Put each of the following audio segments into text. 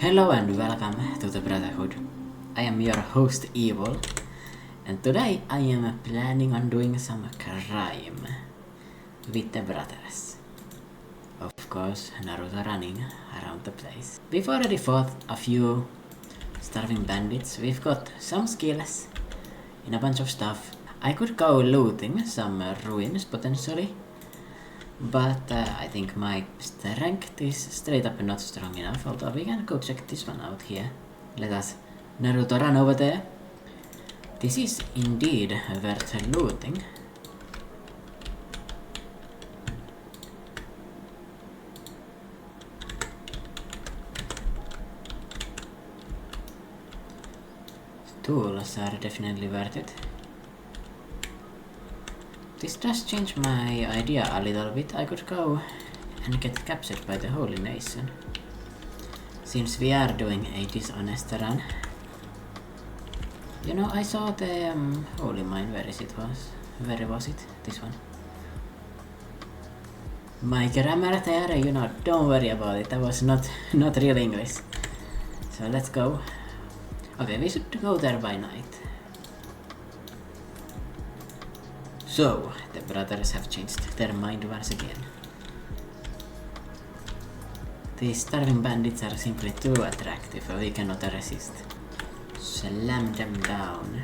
Hello and welcome to the Brotherhood. I am your host Evil, and today I am planning on doing some crime with the brothers. Of course, Naruto running around the place. We've already fought a few starving bandits. We've got some skills in a bunch of stuff. I could go looting some ruins potentially, but I think my strength is straight up not strong enough, although we can go check this one out here. Let us Naruto run over there. This is indeed worth looting. Tools are definitely worth it. This does change my idea a little bit. I could go and get captured by the Holy Nation. Since we are doing a dishonest run. You know, I saw the Holy Mine. Where was it? This one. My grammar there, you know, don't worry about it. That was not real English. So let's go. Okay, we should go there by night. So, the brothers have changed their mind once again. These starving bandits are simply too attractive, we cannot resist. Slam them down.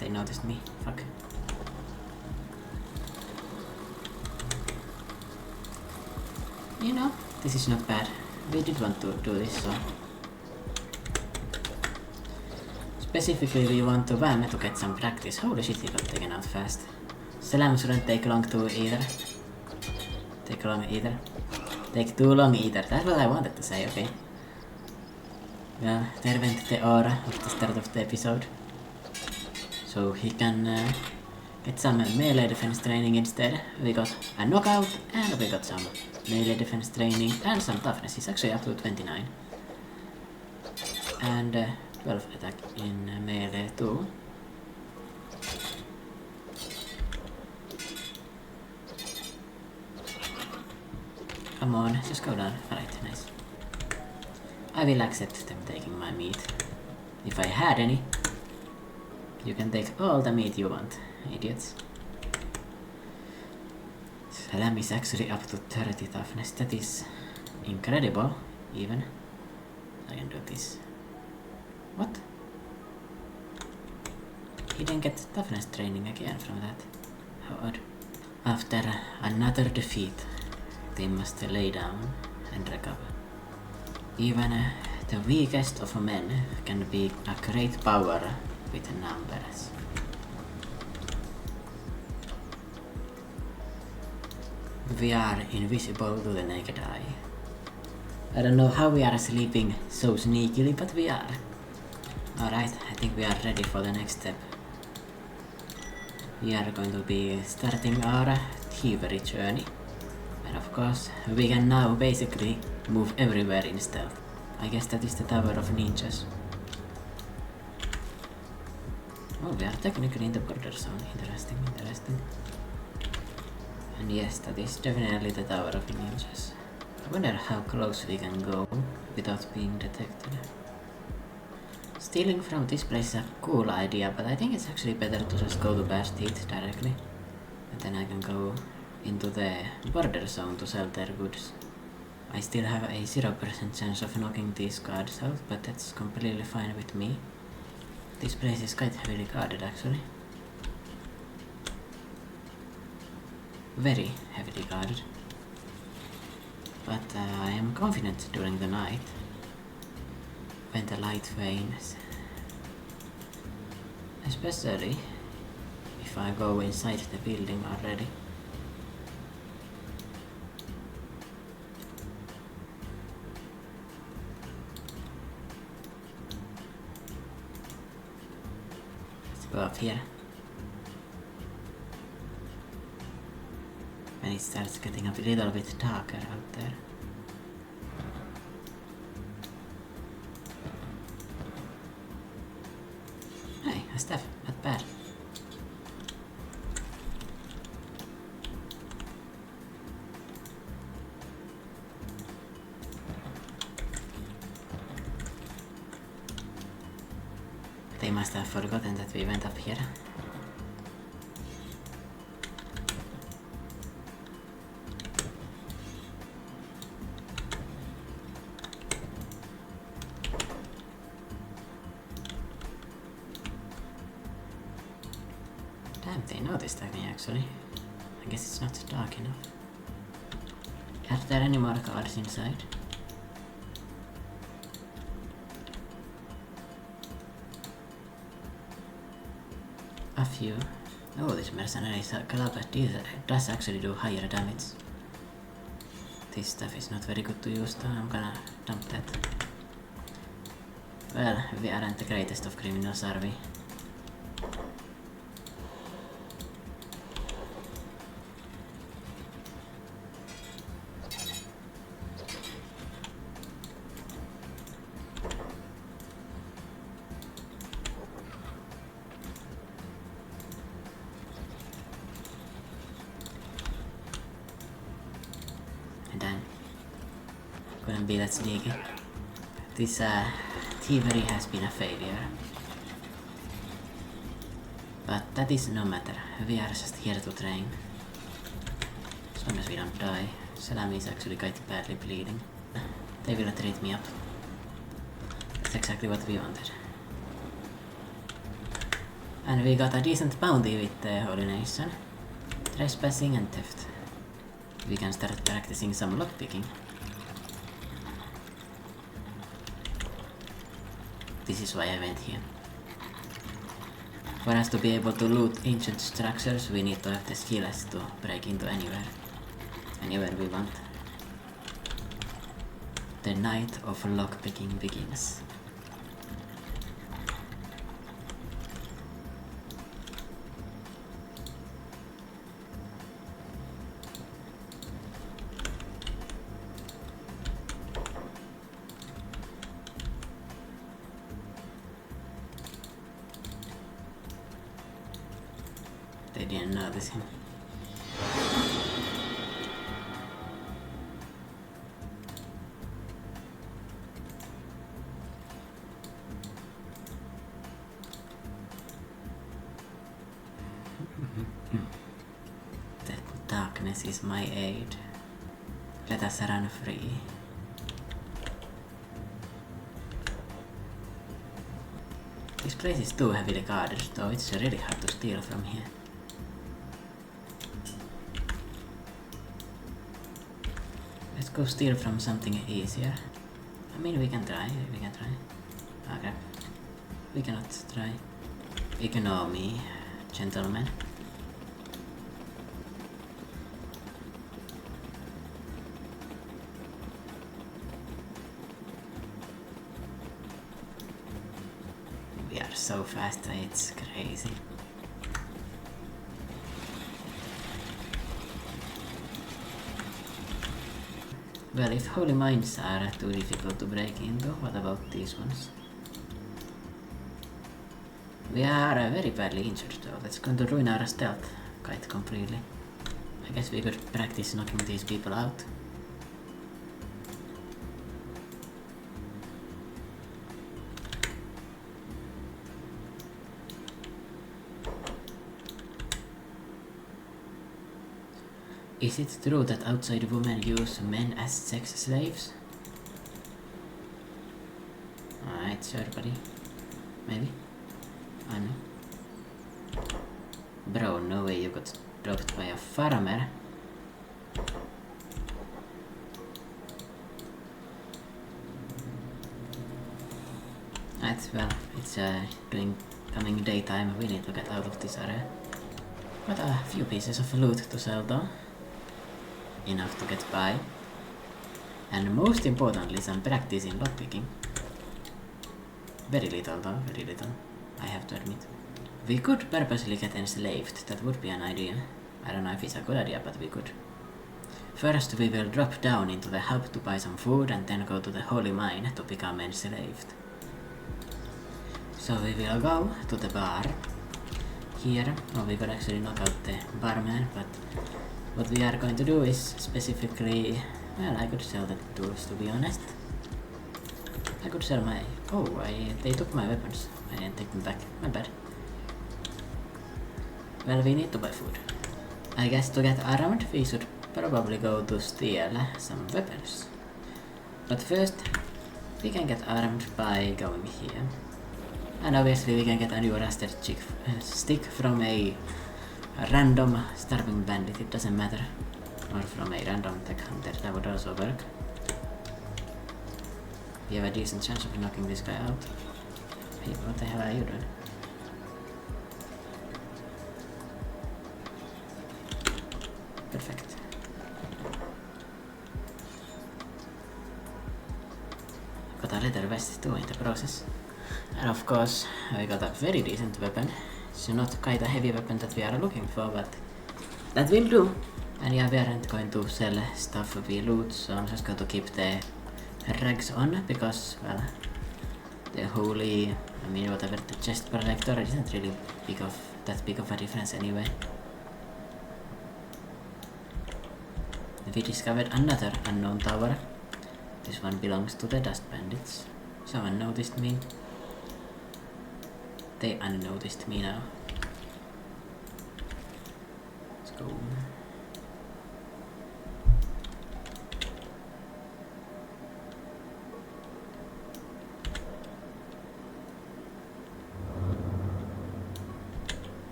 They noticed me. Fuck. You know, this is not bad. We did want to do this, so... Specifically, we want to ban to get some practice. Holy shit, he got taken out fast. Slam shouldn't take long to either. Take too long either. That's what I wanted to say, okay. Well, there went the aura of the start of the episode. So he can get some melee defense training instead. We got a knockout and we got some melee defense training and some toughness. He's actually up to 29. And 12 attack in melee too. Come on, just go down. Alright, nice. I will accept them taking my meat. If I had any. You can take all the meat you want, idiots. Slam is actually up to 30 toughness. That is incredible, even. I can do this. What? He didn't get toughness training again from that. How odd. After another defeat, they must lay down and recover. Even the weakest of men can be a great power with numbers. We are invisible to the naked eye. I don't know how we are sleeping so sneakily, but we are. Alright, I think we are ready for the next step. We are going to be starting our thievery journey. And of course, we can now basically move everywhere in stealth. I guess that is the Tower of Ninjas. Oh, we are technically in the border zone. Interesting. And yes, that is definitely the Tower of Ninjas. I wonder how close we can go without being detected. Stealing from this place is a cool idea, but I think it's actually better to just go to Bastille directly. And then I can go into the border zone to sell their goods. I still have a 0% chance of knocking these guards out, but that's completely fine with me. This place is quite heavily guarded, actually. Very heavily guarded. But I am confident during the night. When the light wanes. Especially if I go inside the building already. Let's go up here. when it starts getting a little bit darker out there. Hey, a staff, not bad. They must have forgotten that we went up here. Damn, they noticed me actually. I guess it's not dark enough. Are there any more cards inside? A few. Oh, this mercenary's club does actually do higher damage. This stuff is not very good to use though, I'm gonna dump that. Well, we aren't the greatest of criminals, are we? Damn. Couldn't be that sneaky. This thievery has been a failure. But that is no matter. We are just here to train. As long as we don't die. Salami is actually quite badly bleeding. They will treat me up. That's exactly what we wanted. And we got a decent bounty with the Holy Nation. Trespassing and theft. We can start practicing some lockpicking. This is why I went here. For us to be able to loot ancient structures, we need to have the skills to break into anywhere we want. The night of lockpicking begins. They didn't notice him. The darkness is my aid. Let us run free. This place is too heavily guarded, though it's really hard to steal from here. Let's go steal from something easier. I mean, we can try. Okay. We cannot try. Ignore me, gentlemen. We are so fast, it's crazy. Well, if holy mines are too difficult to break into, what about these ones? We are very badly injured though, that's going to ruin our stealth quite completely. I guess we could practice knocking these people out. Is it true that outside women use men as sex slaves? Alright, sure buddy. Maybe? I don't know. Bro, no way you got dropped by a farmer. Right, well, it's coming daytime, we need to get out of this area. But a few pieces of loot to sell though. Enough to get by. And most importantly, some practice in lockpicking. Very little though, very little, I have to admit. We could purposely get enslaved, that would be an idea. I don't know if it's a good idea, but we could. First we will drop down into the hub to buy some food and then go to the holy mine to become enslaved. So we will go to the bar here, or we could actually knock out the barman, but what we are going to do is specifically, well, I could sell the tools, to be honest. I could sell my, they took my weapons. I didn't take them back, my bad. Well, we need to buy food. I guess to get armed we should probably go to steal some weapons. But first, we can get armed by going here. And obviously we can get a new rusted stick from a random starving bandit, it doesn't matter. Or from a random tech hunter, that would also work. We have a decent chance of knocking this guy out. Hey, what the hell are you doing? Perfect. Got a leather vest too in the process. And of course, we got a very decent weapon. It's not quite a heavy weapon that we are looking for, but that will do. And yeah, we aren't going to sell stuff we loot, so I'm just going to keep the rags on, because, well, the holy, whatever, the chest protector isn't really that big of a difference anyway. We discovered another unknown tower. This one belongs to the dust bandits. Someone noticed me. They unnoticed me now. Let's go.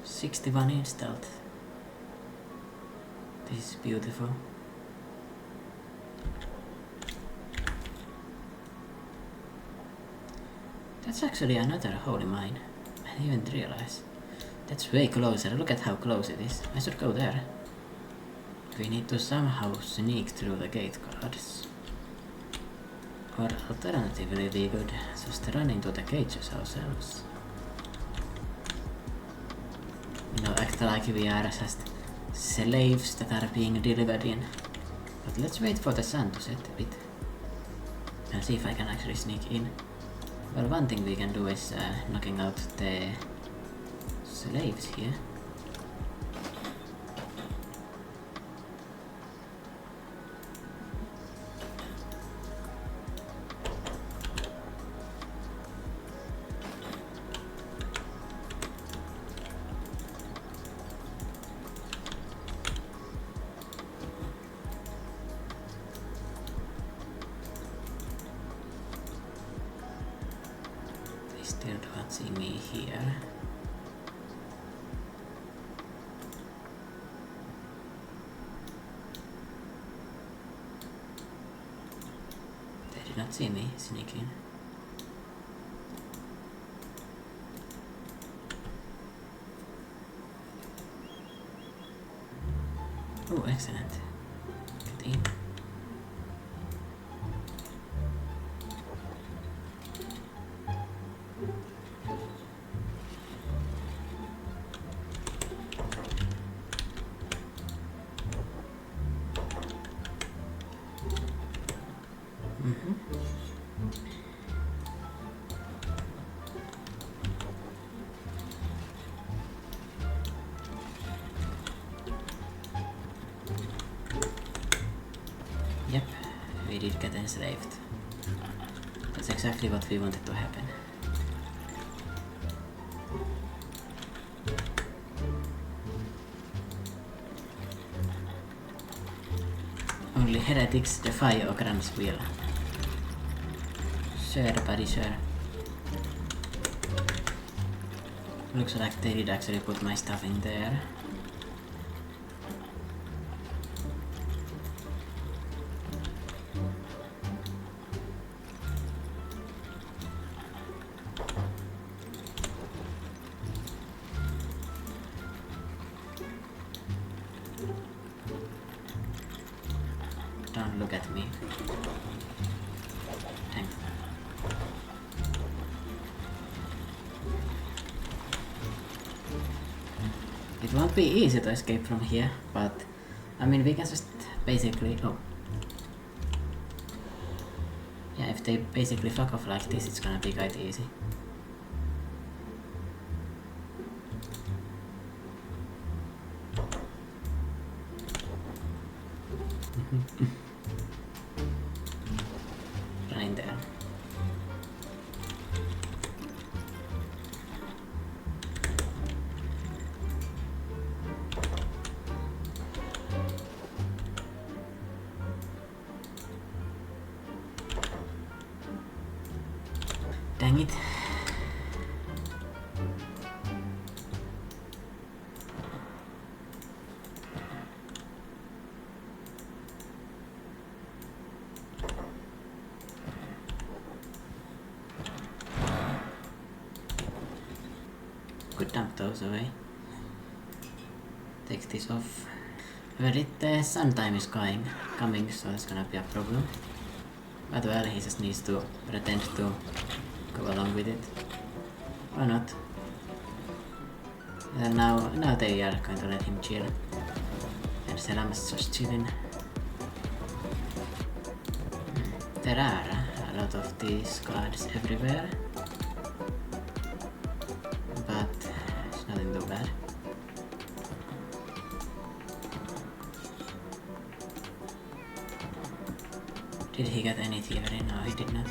"61 in stealth. This is beautiful." That's actually another holy mine. I didn't even realize. That's way closer. Look at how close it is. I should go there. We need to somehow sneak through the gate guards. Or alternatively we could just run into the cages ourselves. Act like we are just slaves that are being delivered in. But let's wait for the sun to set a bit. And see if I can actually sneak in. Well, one thing we can do is knocking out the slaves here. Still don't see me here. They did not see me sneaking. Oh, excellent. Get in. Yep, we did get enslaved. That's exactly what we wanted to happen. Only heretics defy Ogran's will. Sure, buddy, sure. Looks like they did actually put my stuff in there. Don't look at me. Dang. It won't be easy to escape from here, but I mean we can just basically... oh. Yeah, if they basically fuck off like this, it's gonna be quite easy. Run in there. Dang it. Could dump those away. Take this off. Well, the sun time is coming, so it's gonna be a problem. But well, he just needs to pretend to go along with it. Or not. And now they are going to let him chill. And Selam is just chilling. There are a lot of these guards everywhere. But it's nothing too bad. Did he get any thievery? No, he did not.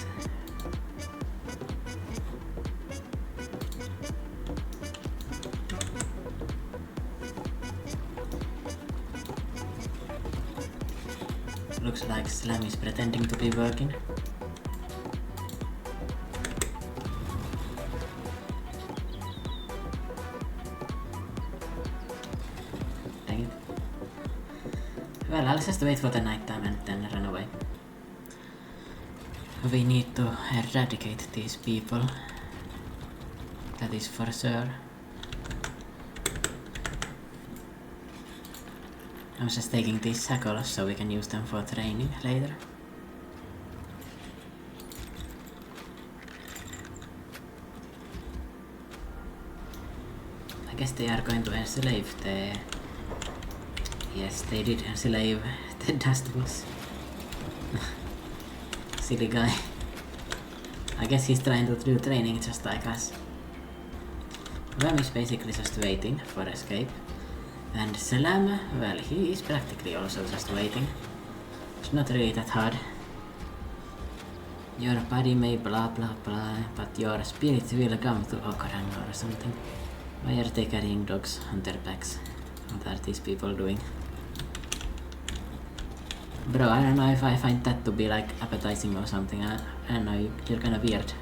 Looks like Slam is pretending to be working. Dang it. Well, I'll just wait for the night time and then run away. We need to eradicate these people. That is for sure. I'm just taking these shackles so we can use them for training later. I guess they are going to enslave the... Yes, they did enslave the dust boss. Silly guy. I guess he's trying to do training just like us. Ram is basically just waiting for escape. And Salam, well, he is practically also just waiting. It's not really that hard. Your body may blah blah blah, but your spirit will come to Okarang or something. Why are they carrying dogs on their backs? What are these people doing? Bro, I don't know if I find that to be like appetizing or something. I don't know, you're kinda weird.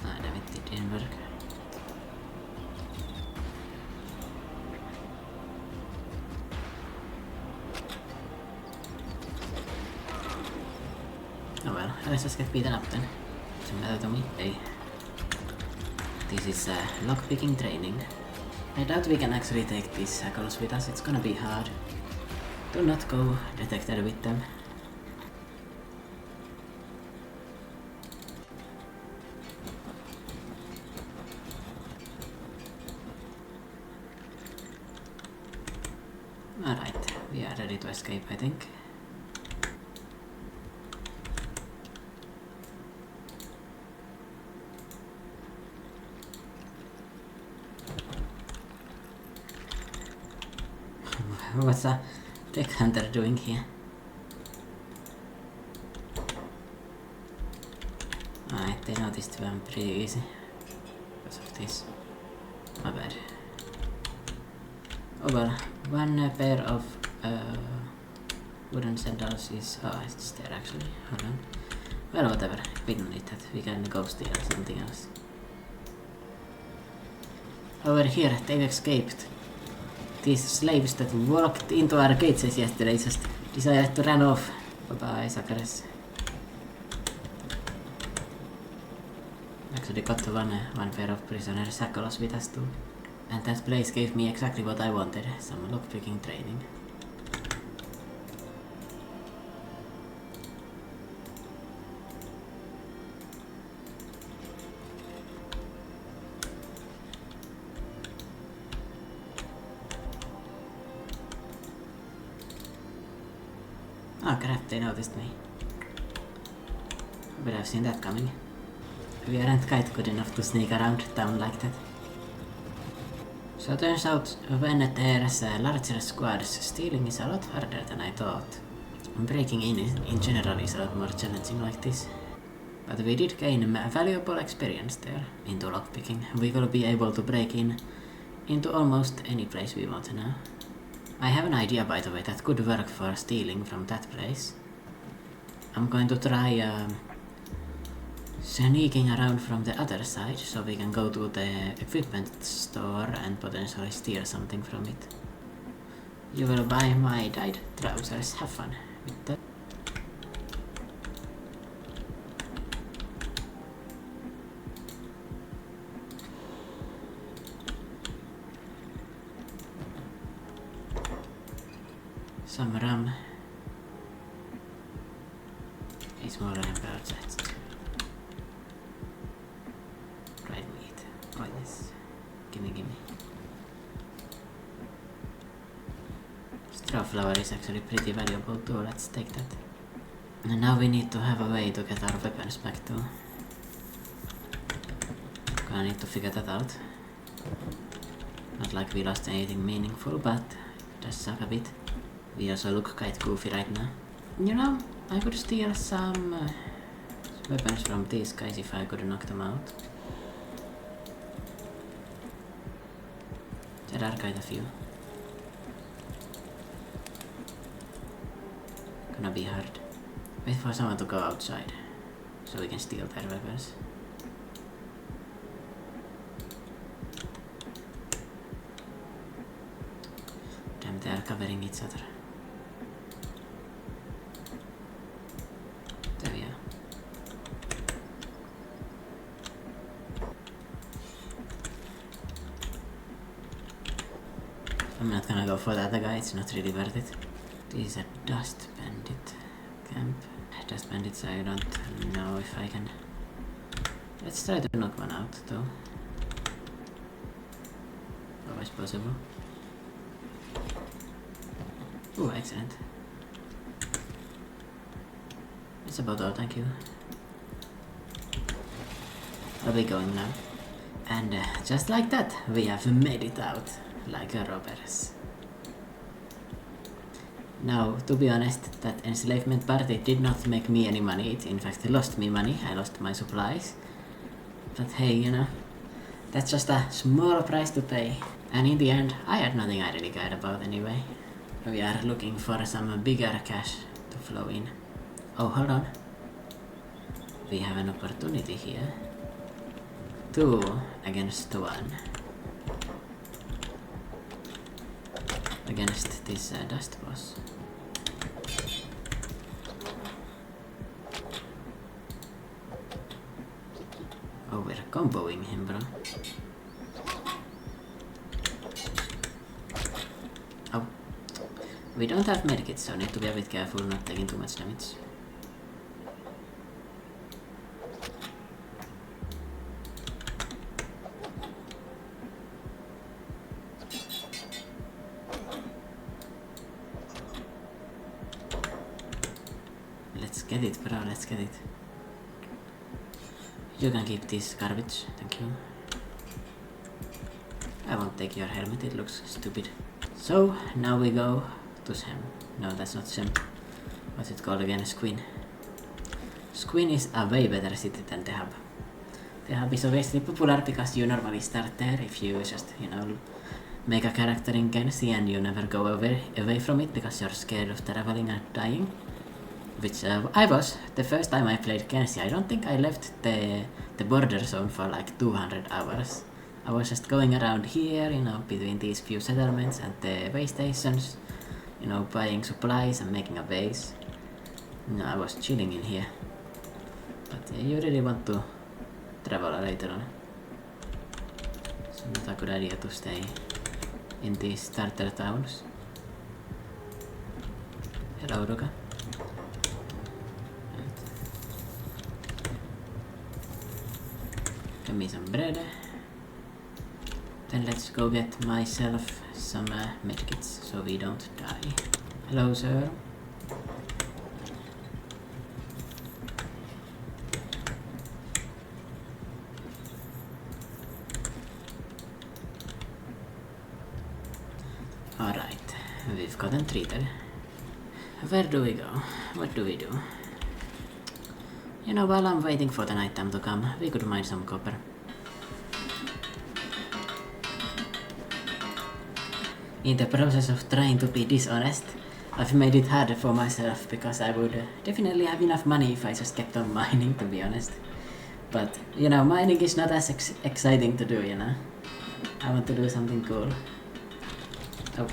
Ah, damn it, it didn't work. Oh well, let's just get beaten up then. Doesn't matter to me. Hey. This is lockpicking training. I doubt we can actually take these shackles with us, it's gonna be hard. Do not go detected with them. Alright, we are ready to escape, I think. What's a tech hunter doing here? Alright, they noticed I'm pretty easy because of this. My bad. Oh well, one pair of wooden sandals is... oh, it's there actually. Hold on. Well, whatever. We don't need that. We can go steal something else. Over here, they've escaped. These slaves that walked into our cages yesterday just decided to run off. Bye-bye, suckers. Actually got one pair of prisoner shackles with us too. And that place gave me exactly what I wanted, some lockpicking training. Oh crap, they noticed me. But I've seen that coming. We aren't quite good enough to sneak around town like that. So turns out, when there's larger squads, stealing is a lot harder than I thought. Breaking in general is a lot more challenging like this. But we did gain valuable experience there into lockpicking. We will be able to break into almost any place we want now. I have an idea, by the way, that could work for stealing from that place. I'm going to try sneaking around from the other side, so we can go to the equipment store and potentially steal something from it. You will buy my dyed trousers. Have fun with that. Some rum. It's more than project. Dried meat. Oh yes. Gimme. Straw flour is actually pretty valuable too. Let's take that. And now we need to have a way to get our weapons back too. I need to figure that out. Not like we lost anything meaningful, but it does suck a bit. We also look quite goofy right now. You know, I could steal some weapons from these guys if I could knock them out. There are quite a few. Gonna be hard. Wait for someone to go outside, so we can steal their weapons. Damn, they are covering each other. There we are. I'm not gonna go for the other guy, it's not really worth it. This is a dust bandit camp. Dust bandits, I don't know if I can. Let's try to knock one out though. Always possible. Oh, excellent. It's about all, thank you. I'll be going now. And just like that, we have made it out like robbers. Now, to be honest, that enslavement party did not make me any money. It in fact lost me money. I lost my supplies. But hey, you know, that's just a small price to pay. And in the end, I had nothing I really cared about anyway. We are looking for some bigger cash to flow in. Oh, hold on. We have an opportunity here. 2 against 1. Against this dust boss. Oh, we're comboing him, bro. Oh. We don't have medkits, so need to be a bit careful not taking too much damage. Let's get it, bro, let's get it. You can keep this garbage, thank you. I won't take your helmet, it looks stupid. So, now we go to Sam. No, that's not Sam. What's it called again? Squin. Squin is a way better city than the hub. The hub is obviously popular because you normally start there if you just, you know, make a character in Kenshi and you never go away from it because you're scared of traveling and dying. Which I was the first time I played Kenshi. I don't think I left the border zone for like 200 hours. I was just going around here, you know, between these few settlements and the way stations, you know, buying supplies and making a base. You know, I was chilling in here. But you really want to travel later on. It's not a good idea to stay in these starter towns. Hello, Ruka. Give me some bread. Then let's go get myself some medkits so we don't die. Hello, sir. we've gotten treated. Where do we go? What do we do? You know, while I'm waiting for the nighttime to come, we could mine some copper. In the process of trying to be dishonest, I've made it harder for myself because I would definitely have enough money if I just kept on mining, to be honest. But, you know, mining is not as exciting to do, you know? I want to do something cool. Oh.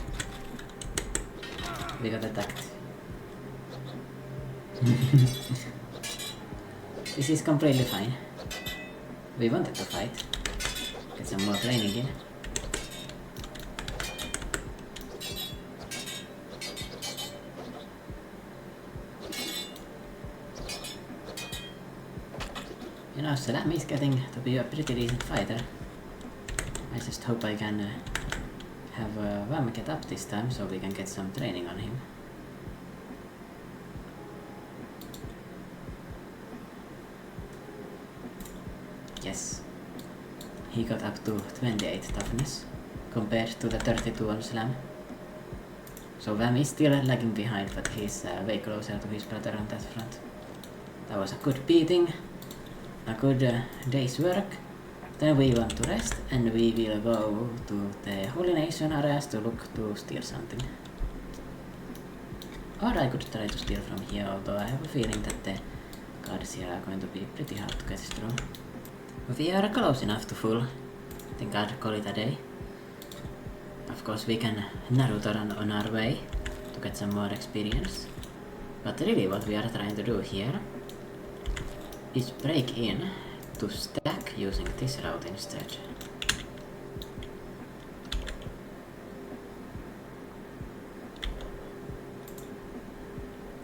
We got attacked. This is completely fine. We wanted to fight. Get some more training in. You know, Salam is getting to be a pretty decent fighter. I just hope I can have Vam get up this time so we can get some training on him. Yes. He got up to 28 toughness compared to the 32 on Slam. So Vam is still lagging behind, but he's way closer to his brother on that front. That was a good beating. A good day's work. Then we want to rest and we will go to the Holy Nation areas to look to steal something. Or I could try to steal from here, although I have a feeling that the guards here are going to be pretty hard to get through. We are close enough to full. I think I'd call it a day. Of course we can Naruto run on our way to get some more experience. But really what we are trying to do here is break in to stack using this route instead.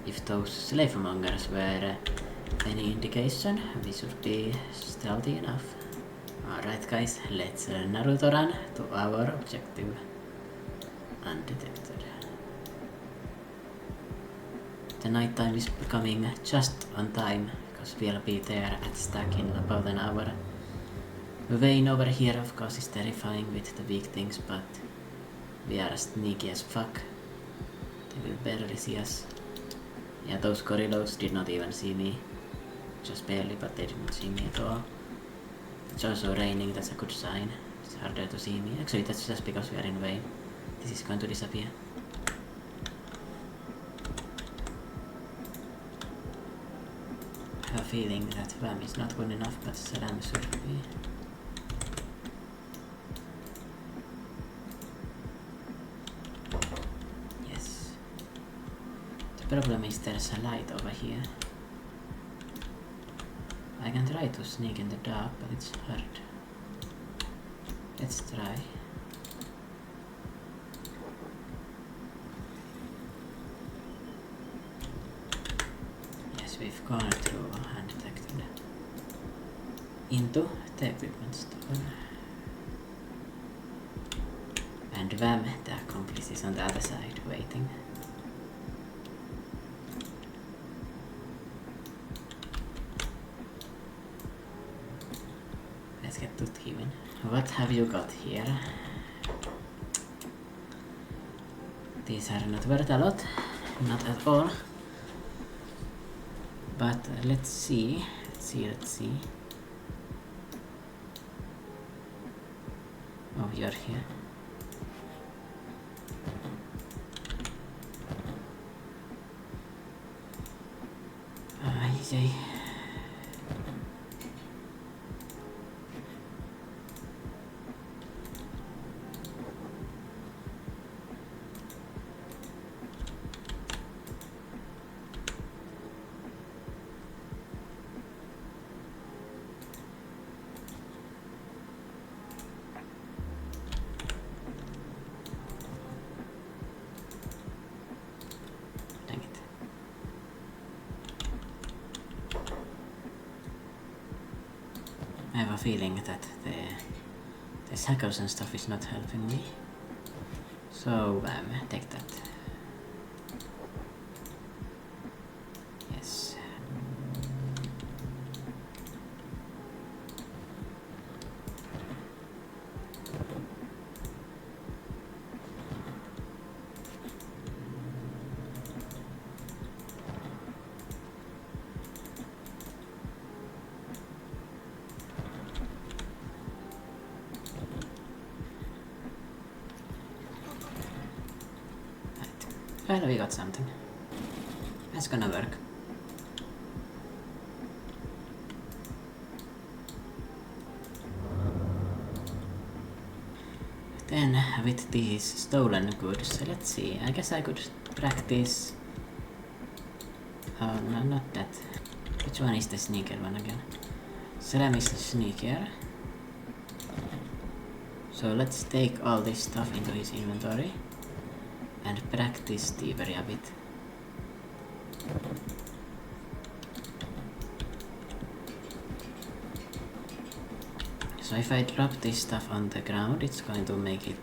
If those slave mongers were any indication, we should be stealthy enough. Alright guys, let's Naruto run to our objective. Undetected. The nighttime is becoming just on time, because we'll be there at stack in about an hour. Vayne over here of course is terrifying with the big things, but we are sneaky as fuck. They will barely see us. Yeah, those gorillas did not even see me. Just barely, but they didn't see me at all. It's also raining, that's a good sign. It's harder to see me. Actually, that's just because we are in Vayne. This is going to disappear. I have a feeling that Vam is not good enough, but Salam should be. Yes. The problem is there's a light over here. I can try to sneak in the dark, but it's hard. Let's try. Yes, we've gone through undetected into the equipment store. And Vam, the accomplice, is on the other side waiting. Let's get to Steven. What have you got here? These are not worth a lot, not at all. But let's see. Oh, you're here. Yay. Dang it. I have a feeling that the shackles and stuff is not helping me. So, take that. Yes. Well, we got something. That's gonna work. Then, with these stolen goods, let's see, I guess I could practice... Oh, no, not that. Which one is the sneaker one again? Slam is the sneaker. So let's take all this stuff into his inventory and practice thievery a bit. So if I drop this stuff on the ground, it's going to make it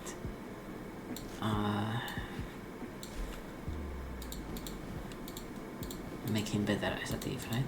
make him better as a thief, right?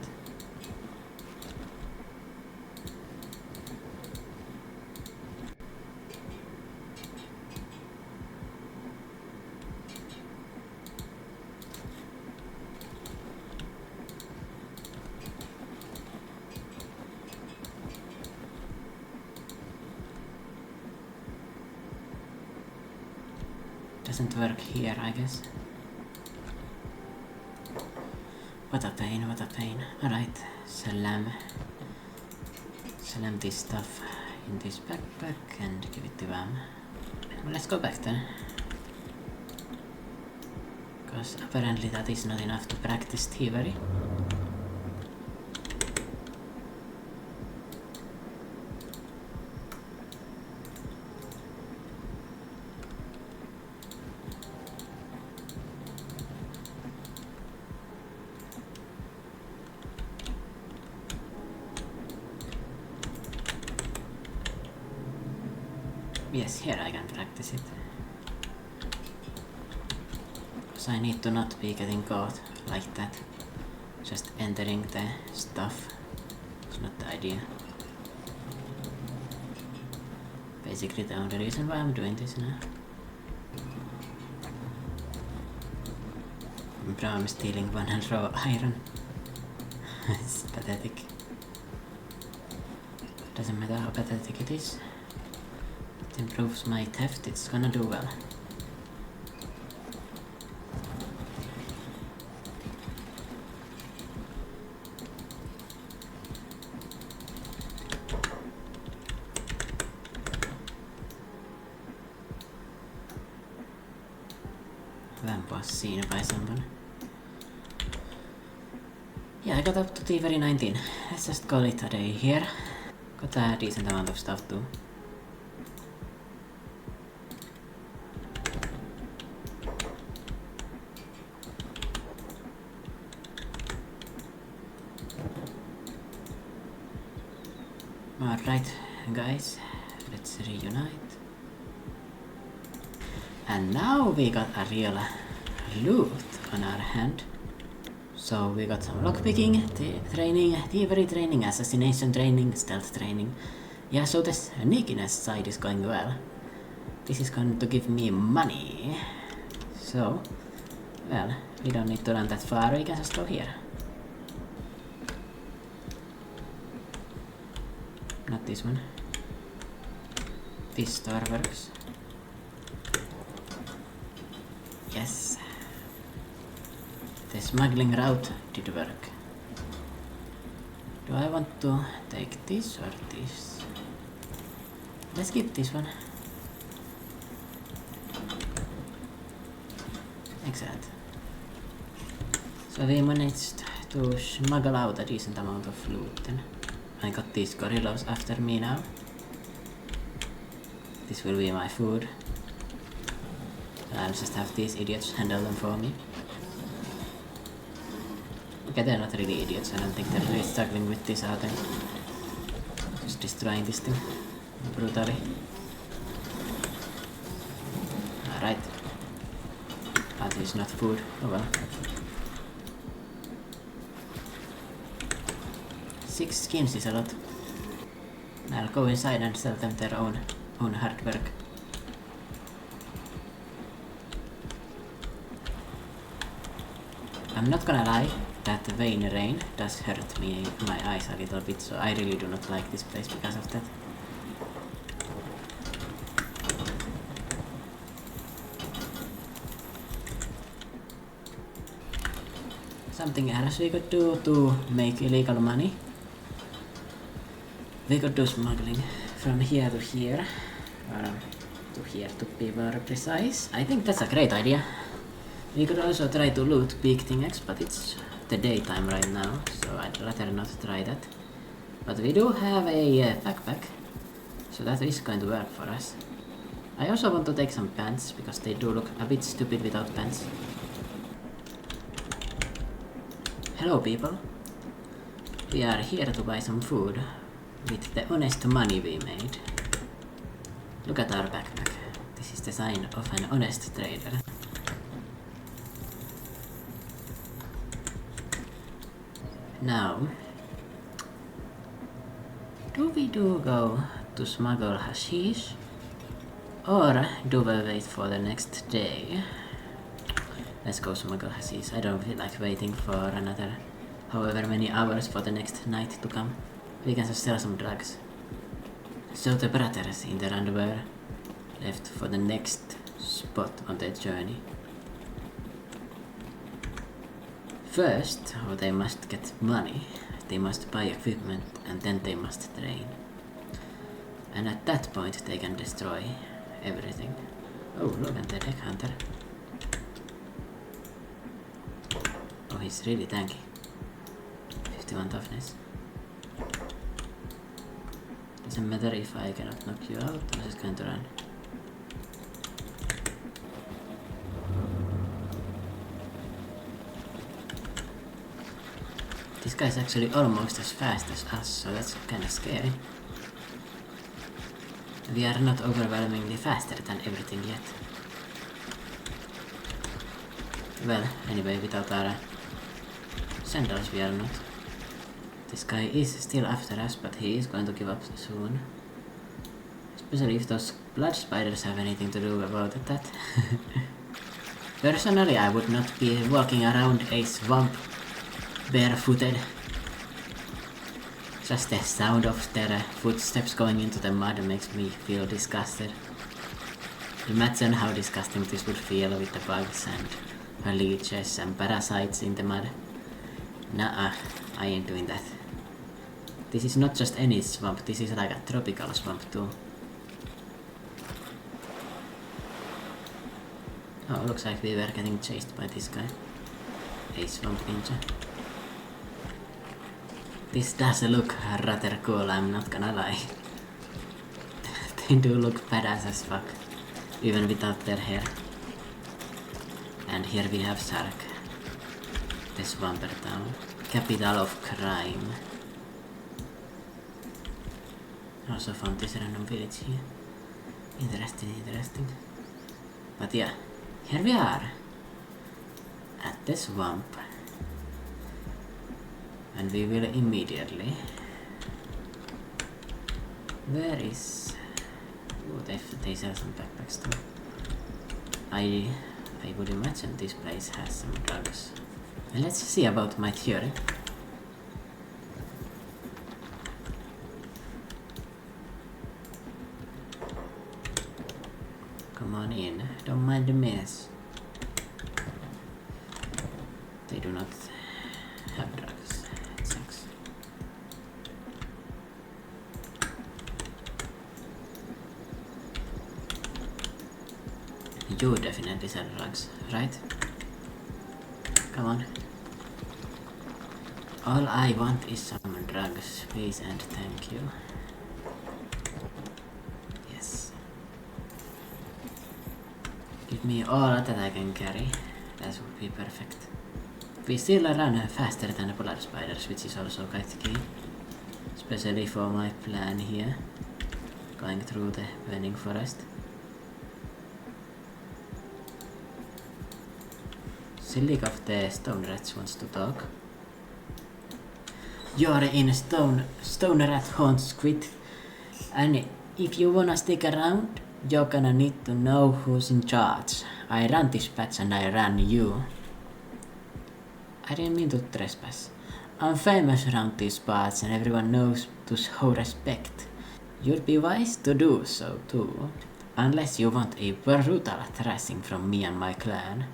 Doesn't work here, I guess. What a pain, what a pain. Alright, slam this stuff in this backpack and give it to Vam. Well, let's go back then. Because apparently that is not enough to practice thievery. Yes, here I can practice it. Because I need to not be getting caught like that. Just entering the stuff. It's not the idea. Basically the only reason why I'm doing this now. Bro, I'm stealing one and raw iron. It's pathetic. Doesn't matter how pathetic it is. It improves my theft, it's gonna do well. Vamp was seen by someone. Yeah, I got up to thievery 19. Let's just call it a day here. Got a decent amount of stuff too. Alright, guys, let's reunite. And now we got a real loot on our hand. So we got some lockpicking training, thievery training, assassination training, stealth training. Yeah, so the sneakiness side is going well. This is going to give me money. So, well, we don't need to run that far, we can just go here. Not this one. This store works. Yes. The smuggling route did work. Do I want to take this or this? Let's keep this one. Excellent. So we managed to smuggle out a decent amount of loot then. I got these gorillas after me now. This will be my food. I'll just have these idiots handle them for me. Okay, they're not really idiots. I don't think they're really struggling with this, are they? Just destroying this thing brutally. Alright. That is not food. Oh well. 6 skins is a lot. I'll go inside and sell them their own hard work. I'm not gonna lie, that vein rain does hurt me, my eyes a little bit, so I really do not like this place because of that. something else we could do to make illegal money. We could do smuggling from here to here. Or to here to be more precise. I think that's a great idea. We could also try to loot big things, but it's the daytime right now, so I'd rather not try that. But we do have a backpack, so that is going to work for us. I also want to take some pants, because they do look a bit stupid without pants. Hello people. We are here to buy some food with the honest money we made. Look at our backpack. This is the sign of an honest trader. Now, do we go to smuggle hashish? Or do we wait for the next day? Let's go smuggle hashish. I don't feel like waiting for another however many hours for the next night to come. We can just sell some drugs. So the brothers in their underwear left for the next spot on their journey. First, they must get money, they must buy equipment, and then they must train. And at that point they can destroy everything. Oh, look at the deck hunter. Oh, he's really tanky. 51 toughness. Doesn't matter if I cannot knock you out, I'm just going to run. This guy's actually almost as fast as us, so that's kinda scary. We are not overwhelmingly faster than everything yet. Well, anyway, without our sandals we are not. This guy is still after us, but he is going to give up soon. Especially if those blood spiders have anything to do about that. Personally, I would not be walking around a swamp barefooted. Just the sound of their footsteps going into the mud makes me feel disgusted. Imagine how disgusting this would feel with the bugs and leeches and parasites in the mud. Nuh-uh, I ain't doing that. This is not just any swamp, this is like a tropical swamp too. Oh, looks like we were getting chased by this guy. A swamp ninja. This does look rather cool, I'm not gonna lie. They do look badass as fuck, even without their hair. And here we have Sark, the swamper town, capital of crime. Also found this random village here. Interesting. But yeah, here we are, at the swamp. And we will immediately... Where is... Oh, they sell some backpacks too. I would imagine this place has some drugs. And let's see about my theory. Come on in, don't mind the mess. They do not have drugs. It sucks. You definitely sell drugs, right? Come on. All I want is some drugs, please and thank you. Yes. Give me all that I can carry. That would be perfect. We still run faster than the polar spiders, which is also quite key. Especially for my plan here. Going through the burning forest. Silly of the stone rats wants to talk. You're in stone rat haunts squid. And if you wanna stick around, you're gonna need to know who's in charge. I ran this patch and I ran you. I didn't mean to trespass. I'm famous around these parts and everyone knows to show respect. You'd be wise to do so too. Unless you want a brutal thrashing from me and my clan.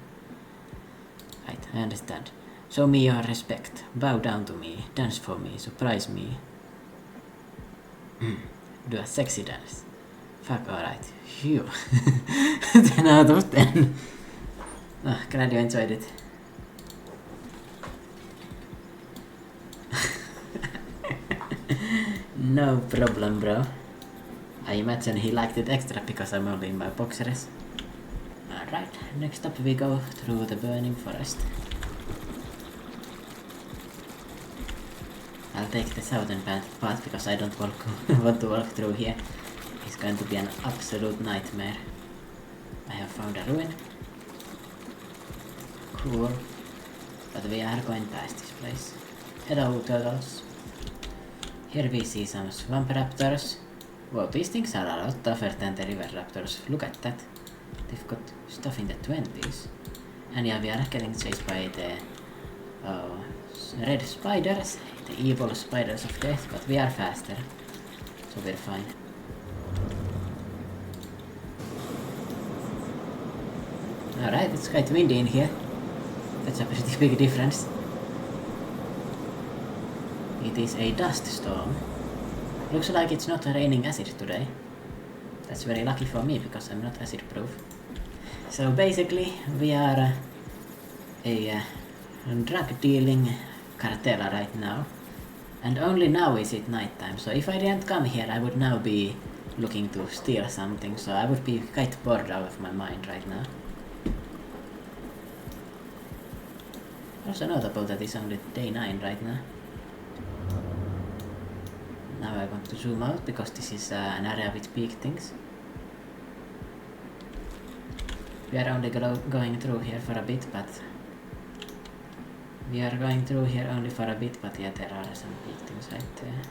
Right, I understand. Show me your respect. Bow down to me. Dance for me. Surprise me. Do a sexy dance. Fuck, alright. Phew. 10 out of 10. Oh, glad you enjoyed it. No problem, bro. I imagine he liked it extra because I'm only in my boxers. Alright, next up we go through the burning forest. I'll take the southern path because I don't want to walk through here. It's going to be an absolute nightmare. I have found a ruin. Cool. But we are going past this place. Hello, turtles. Here we see some swamp raptors. Whoa, these things are a lot tougher than the river raptors. Look at that. They've got stuff in the 20s. And yeah, we are getting chased by the red spiders. The evil spiders of death, but we are faster. So we're fine. Alright, it's quite windy in here. That's a pretty big difference. It is a dust storm. Looks like it's not raining acid today. That's very lucky for me because I'm not acid proof. So basically we are a drug dealing cartel right now. And only now is it nighttime. So if I didn't come here I would now be looking to steal something. So I would be quite bored out of my mind right now. Also notable that it's only day 9 right now. Now I want to zoom out because this is an area with big things. We are only going through here for a bit, but yeah, there are some big things right there.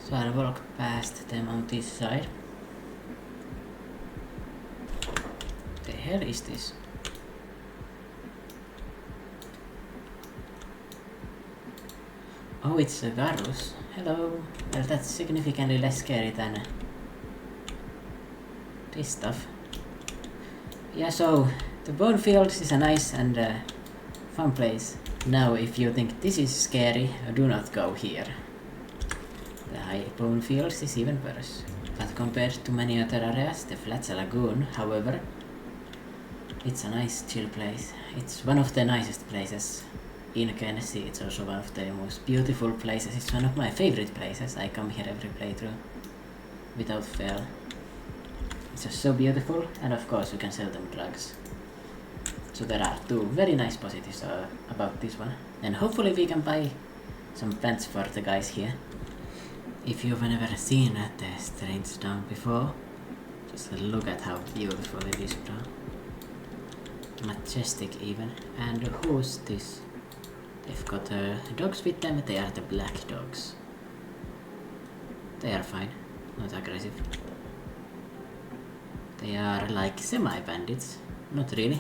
So I'll walk past them on this side. The hell is this? Oh, it's a Garus. Hello. Well, that's significantly less scary than this stuff. Yeah, so the Bone Fields is a nice and fun place. Now, if you think this is scary, do not go here. The High Bone Fields is even worse. But compared to many other areas, the Flats Lagoon, however, it's a nice chill place. It's one of the nicest places in Kenshi. It's also one of the most beautiful places. It's one of my favorite places. I come here every playthrough without fail. It's just so beautiful, and of course you can sell them drugs. So there are two very nice positives about this one. And hopefully we can buy some pants for the guys here. If you've never seen the Strange Town before, just look at how beautiful it is, bro. Majestic even. And who's this? They've got dogs with them. They are the black dogs. They are fine, not aggressive. They are like semi-bandits, not really.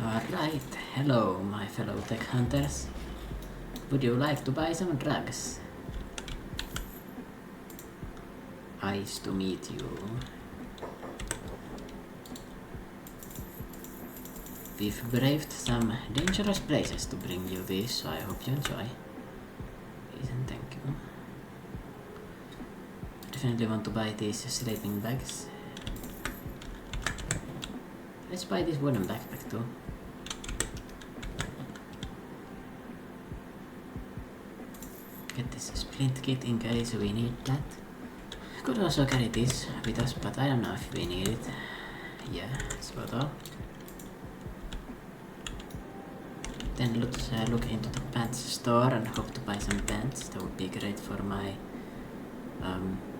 Alright, hello my fellow tech hunters. Would you like to buy some drugs? Nice to meet you. We've braved some dangerous places to bring you this, so I hope you enjoy. Please and thank you. Definitely want to buy these sleeping bags. Let's buy this wooden backpack too. Get this splint kit in case we need that. Could also carry this with us, but I don't know if we need it. Yeah, that's about all. Then let's look into the pants store and hope to buy some pants. That would be great for my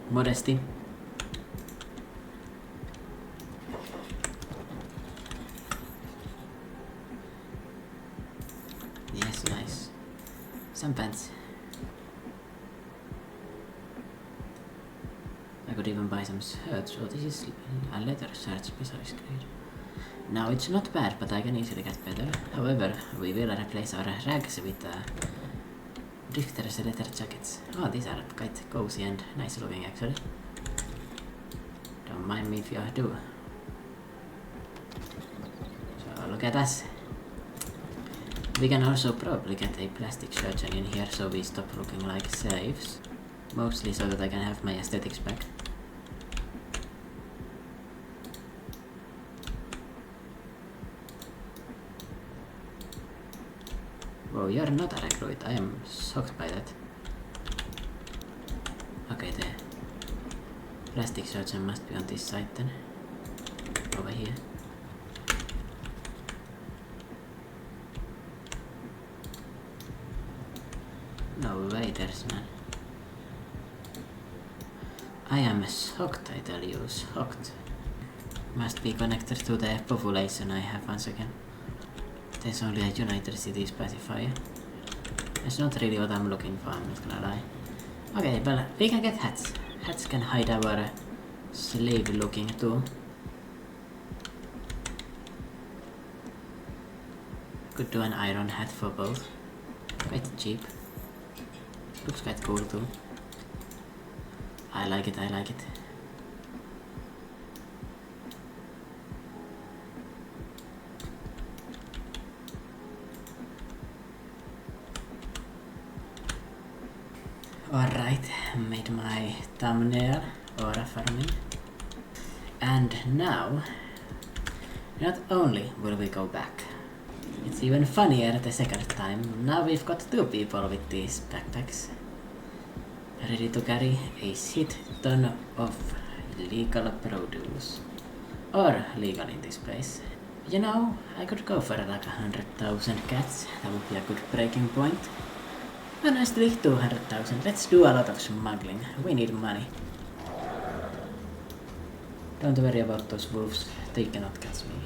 modesty. Yes, nice. Some pants. I could even buy some shirts. Oh, this is a leather shirt specialist grade. Now it's not bad, but I can easily get better. However, we will replace our rags with Drifter's leather jackets. Oh, these are quite cozy and nice looking actually. Don't mind me if you do. So look at us. We can also probably get a plastic surgeon in here so we stop looking like slaves. Mostly so that I can have my aesthetics back. Whoa, you're not a recruit. I am shocked by that. Okay, the plastic surgeon must be on this side then. Over here. No way, there's none. I am shocked, I tell you, shocked. Must be connected to the population I have once again. There's only a United Cities pacifier. That's not really what I'm looking for, I'm not gonna lie. Okay, well, we can get hats. Hats can hide our slave looking too. Could do an iron hat for both. Quite cheap. Looks quite cool too. I like it, I like it. Alright, made my thumbnail aura farming. And now, not only will we go back, it's even funnier the second time. Now we've got two people with these backpacks. Ready to carry a shit ton of legal produce. Or legal in this place. You know, I could go for like 100,000 cats. That would be a good breaking point. Honestly, 200,000. Let's do a lot of smuggling. We need money. Don't worry about those wolves. They cannot catch me.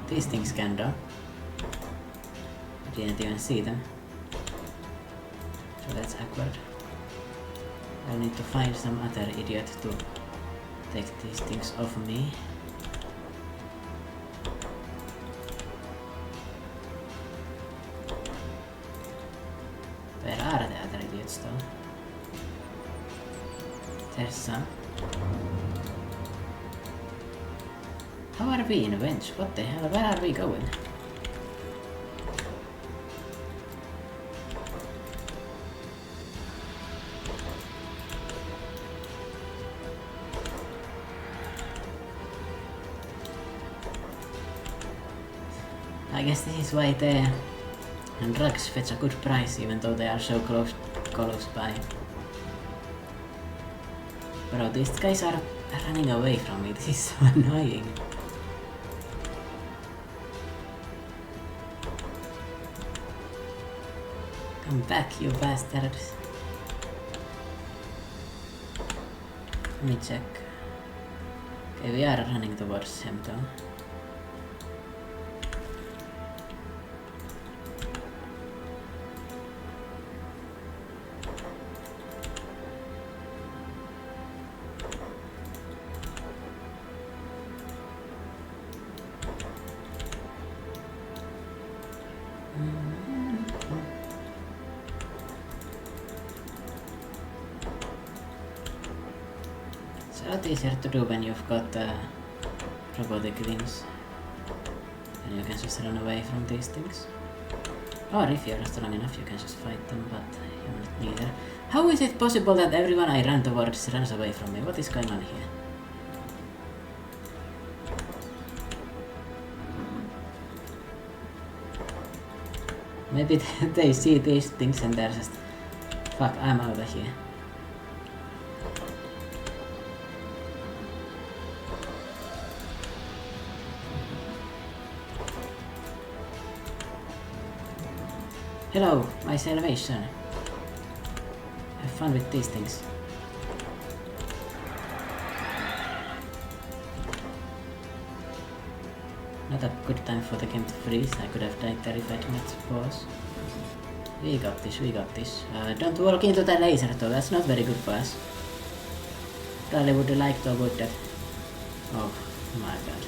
These things can do. I didn't even see them. So that's awkward. I'll need to find some other idiot to take these things off me. Where are the other idiots though? There's some. How are we in a bench? What the hell? Where are we going? I guess this is why the drugs fetch a good price even though they are so close by. Bro, these guys are running away from me. This is so annoying. Come back, you bastards. Let me check. Okay, we are running towards him though. It's a lot easier to do when you've got robotic things. And you can just run away from these things. Or if you're strong enough, you can just fight them, but you're not neither. How is it possible that everyone I run towards runs away from me? What is going on here? Maybe they see these things and they're just... Fuck, I'm out of here. Hello, my salvation. Have fun with these things. Not a good time for the game to freeze. I could have died there if I did not pause. We got this, we got this. Don't walk into the laser though, that's not very good for us. Probably would like to avoid that. Oh my god.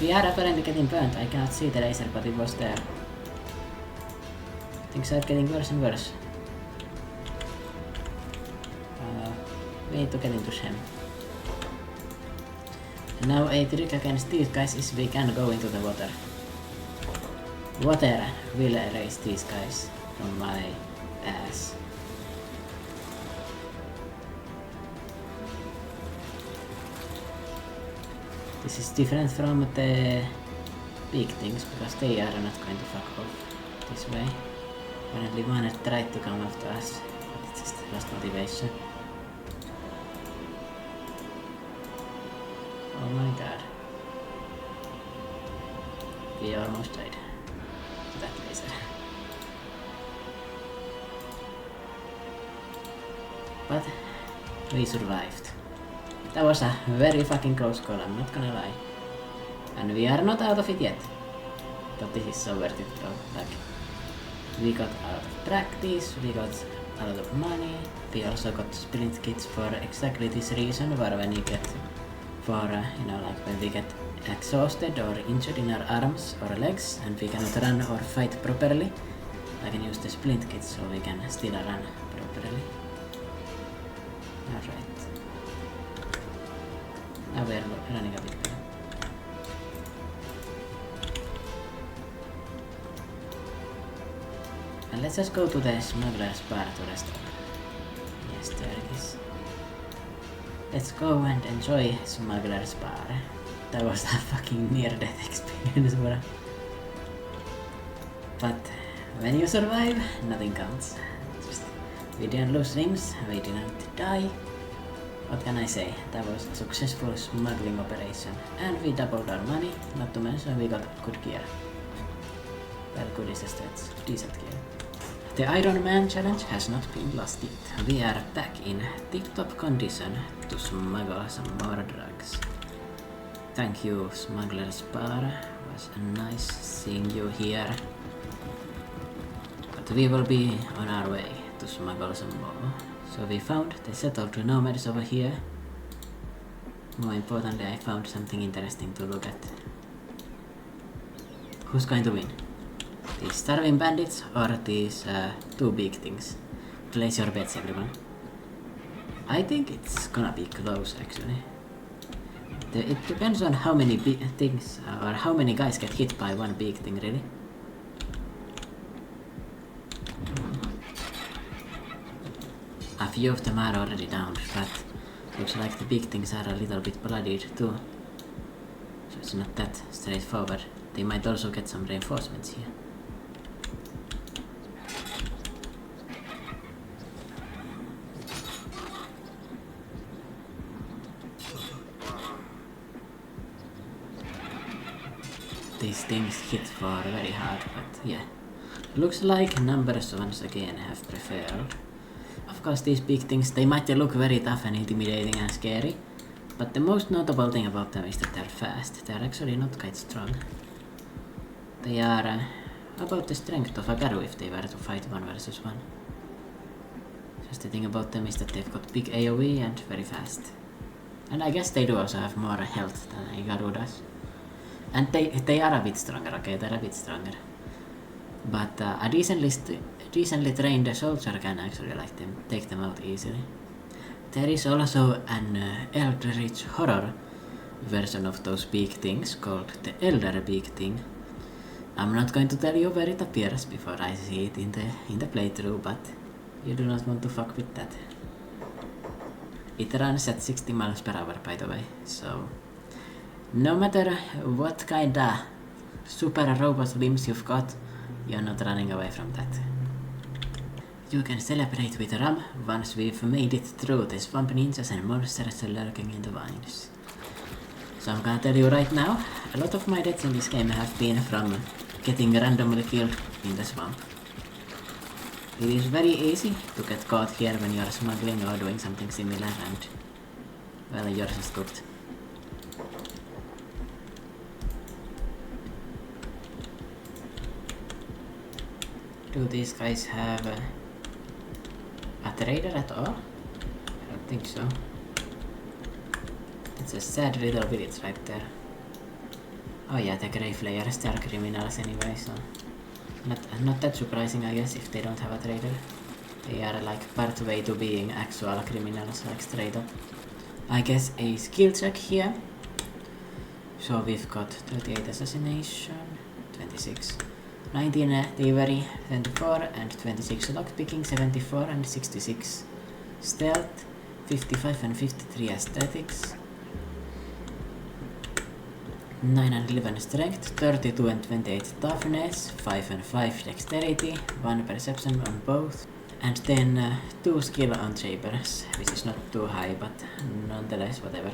We are apparently getting burnt. I cannot see the laser, but it was there. Things are getting worse and worse. We need to get into Shem. And now a trick against these guys is we can go into the water. Water will erase these guys from my ass. This is different from the big things because they are not going to fuck off this way. Apparently one had tried to come after us, but it's just lost motivation. Oh my god. We almost died to that laser. But we survived. That was a very fucking close call, I'm not gonna lie. And we are not out of it yet. But this is so worth it though. Like, we got a lot of practice, we got a lot of money, we also got sprint kits for exactly this reason, where when you get for, you know, like when we get exhausted or injured in our arms or legs and we cannot run or fight properly, I can use the splint kit so we can still run properly. Alright. Now we're running a bit better. And let's just go to the smuggler's bar to rest up. Yes, there it is. Let's go and enjoy smuggler's bar. That was a fucking near-death experience, bro. But when you survive, nothing counts. Just, we didn't lose rings, we didn't die. What can I say? That was a successful smuggling operation. And we doubled our money, not to mention we got good gear. Well, good is the stats, decent gear. The Iron Man challenge has not been lost yet. We are back in tip-top condition to smuggle some more drugs. Thank you, Smuggler's Bar. It was nice seeing you here. But we will be on our way to smuggle some more. So we found the settled nomads over here. More importantly, I found something interesting to look at. Who's going to win? These starving bandits or these two big things? Place your bets, everyone. I think it's gonna be close, actually. It depends on how many big things or how many guys get hit by one big thing, really. A few of them are already down, but looks like the big things are a little bit bloodied too. So it's not that straightforward. They might also get some reinforcements here. These things hit for very hard, but yeah. Looks like numbers once again have prevailed. Of course, these big things, they might look very tough and intimidating and scary, but the most notable thing about them is that they're fast. They're actually not quite strong. They are about the strength of a Garu if they were to fight 1 versus 1. Just the thing about them is that they've got big AoE and very fast. And I guess they do also have more health than a Garu does. And they are a bit stronger, okay, they're a bit stronger. But a decently trained soldier can actually take them out easily. There is also an Eldritch Horror version of those big things called the Elder Big Thing. I'm not going to tell you where it appears before I see it in the playthrough, but you do not want to fuck with that. It runs at 60 miles per hour, by the way, so no matter what kinda super robot limbs you've got, you're not running away from that. You can celebrate with Ram once we've made it through the swamp ninjas and monsters lurking in the vines. So I'm gonna tell you right now, a lot of my deaths in this game have been from getting randomly killed in the swamp. It is very easy to get caught here when you're smuggling or doing something similar and, well, you're just cooked. Do these guys have a trader at all? I don't think so. It's a sad little village right there. Oh yeah, the Grey Flayers, they are criminals anyway, so not that surprising, I guess, if they don't have a trader. They are like part way to being actual criminals, like straight up. I guess a skill check here. So we've got 38 assassination, 26, 19 thievery, 24 and 26 lockpicking, 74 and 66 stealth, 55 and 53 aesthetics, 9 and 11 strength, 32 and 28 toughness, 5 and 5 dexterity, 1 perception on both, and then 2 skill on Chambers, which is not too high, but nonetheless, whatever.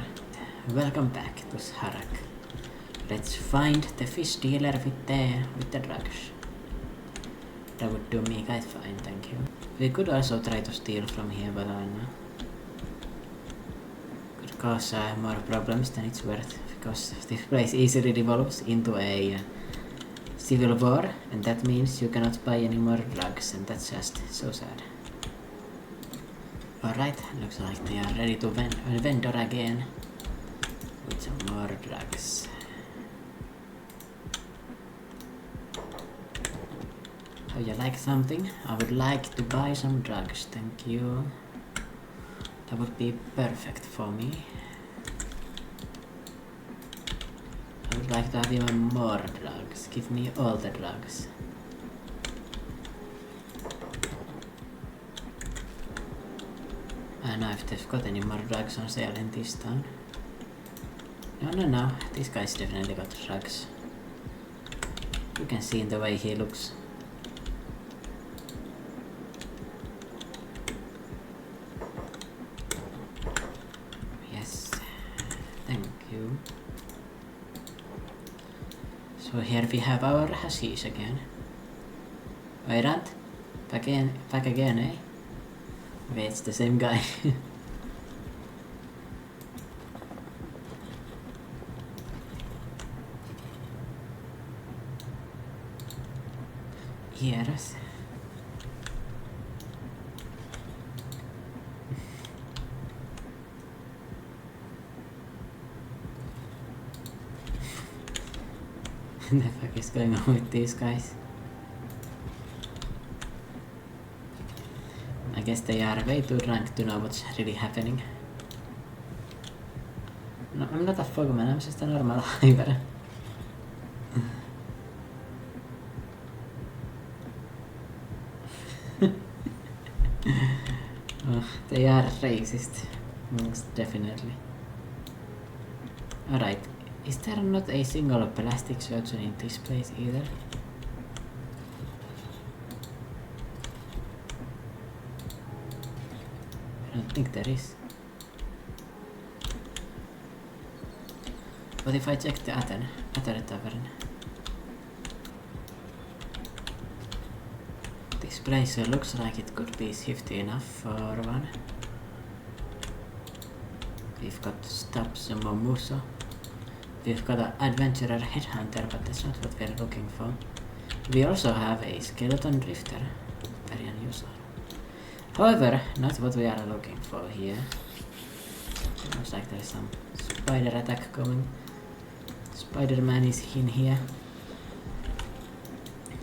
Welcome back to Harak. Let's find the fish dealer with the drugs. That would do me quite fine, thank you. We could also try to steal from here, but I know. Could cause more problems than it's worth, because this place easily develops into a civil war, and that means you cannot buy any more drugs, and that's just so sad. Alright, looks like they are ready to vendor again with some more drugs. Oh, you like something? I would like to buy some drugs, thank you. That would be perfect for me. I would like to have even more drugs. Give me all the drugs. I don't know if they've got any more drugs on sale in this town. No. This guy's definitely got drugs. You can see in the way he looks. Yes. Thank you. So here we have our hashish again. Vairant? Back again, eh? Wait, it's the same guy. Yes. The fuck is going on with these guys? I guess they are way too drunk to know what's really happening. No, I'm not a fogman, I'm just a normal hiver. Oh, they are racist, most definitely. Alright, is there not a single plastic surgeon in this place either? I don't think there is. What if I check the other tavern? This place looks like it could be shifty enough for one. We've got Stubbs and Momuso. We've got an adventurer headhunter, but that's not what we're looking for. We also have a skeleton drifter. Very unusual. However, not what we are looking for here. Looks like there's some spider attack coming. Spider-Man is in here.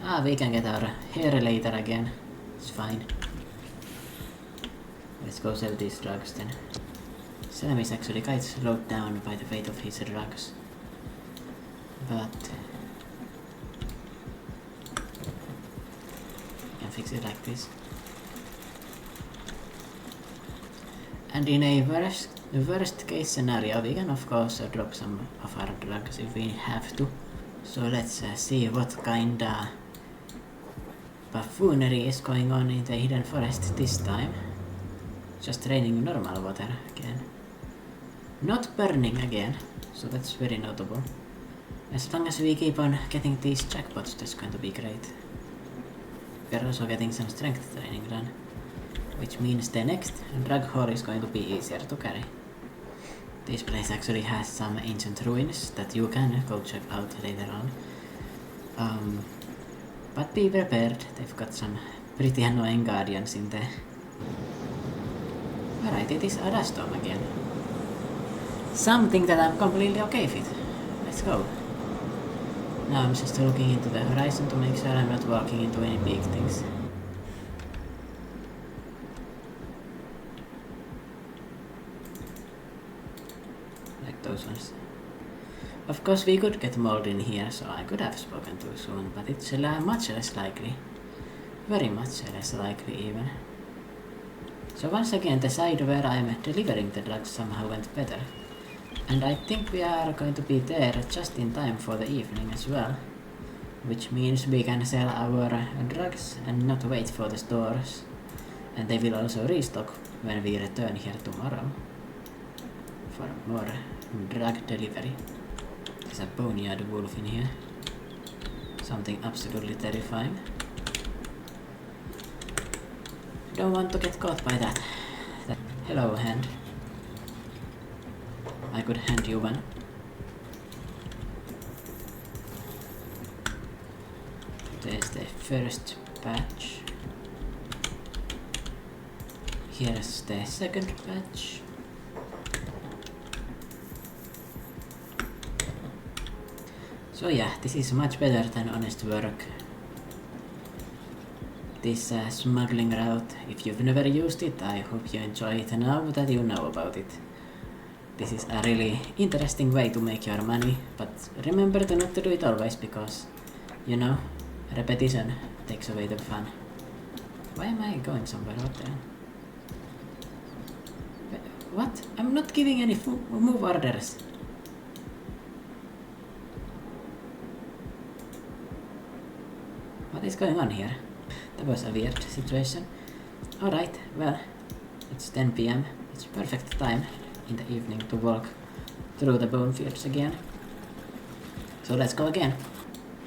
Ah, we can get our hair later again. It's fine. Let's go sell these drugs then. Sam is actually quite slowed down by the weight of his drugs. But we can fix it like this. And in a worst case scenario, we can of course drop some of our drugs if we have to. So let's see what kinda buffoonery is going on in the hidden forest this time. Just raining normal water again. Not burning again, so that's very notable. As long as we keep on getting these jackpots, that's going to be great. We are also getting some strength training done, which means the next drug haul is going to be easier to carry. This place actually has some ancient ruins that you can go check out later on. But be prepared, they've got some pretty annoying guardians in there. Alright, it is a dust storm again. Something that I'm completely okay with. Let's go. Now I'm just looking into the horizon to make sure I'm not walking into any big things. Like those ones. Of course we could get mold in here, so I could have spoken too soon, but it's much less likely. Very much less likely even. So once again the side where I'm delivering the drugs somehow went better. And I think we are going to be there just in time for the evening as well. Which means we can sell our drugs and not wait for the stores. And they will also restock when we return here tomorrow. For more drug delivery. There's a boneyard wolf in here. Something absolutely terrifying. Don't want to get caught by that. Hello, hand. I could hand you one. There's the first batch. Here's the second batch. So yeah, this is much better than honest work. This smuggling route, if you've never used it, I hope you enjoy it now that you know about it. This is a really interesting way to make your money, but remember to not to do it always because, you know, repetition takes away the fun. Why am I going somewhere out there? What? I'm not giving any move orders. What is going on here? That was a weird situation. Alright, well, it's 10 PM. It's perfect time in the evening to walk through the bone fields again. So let's go again.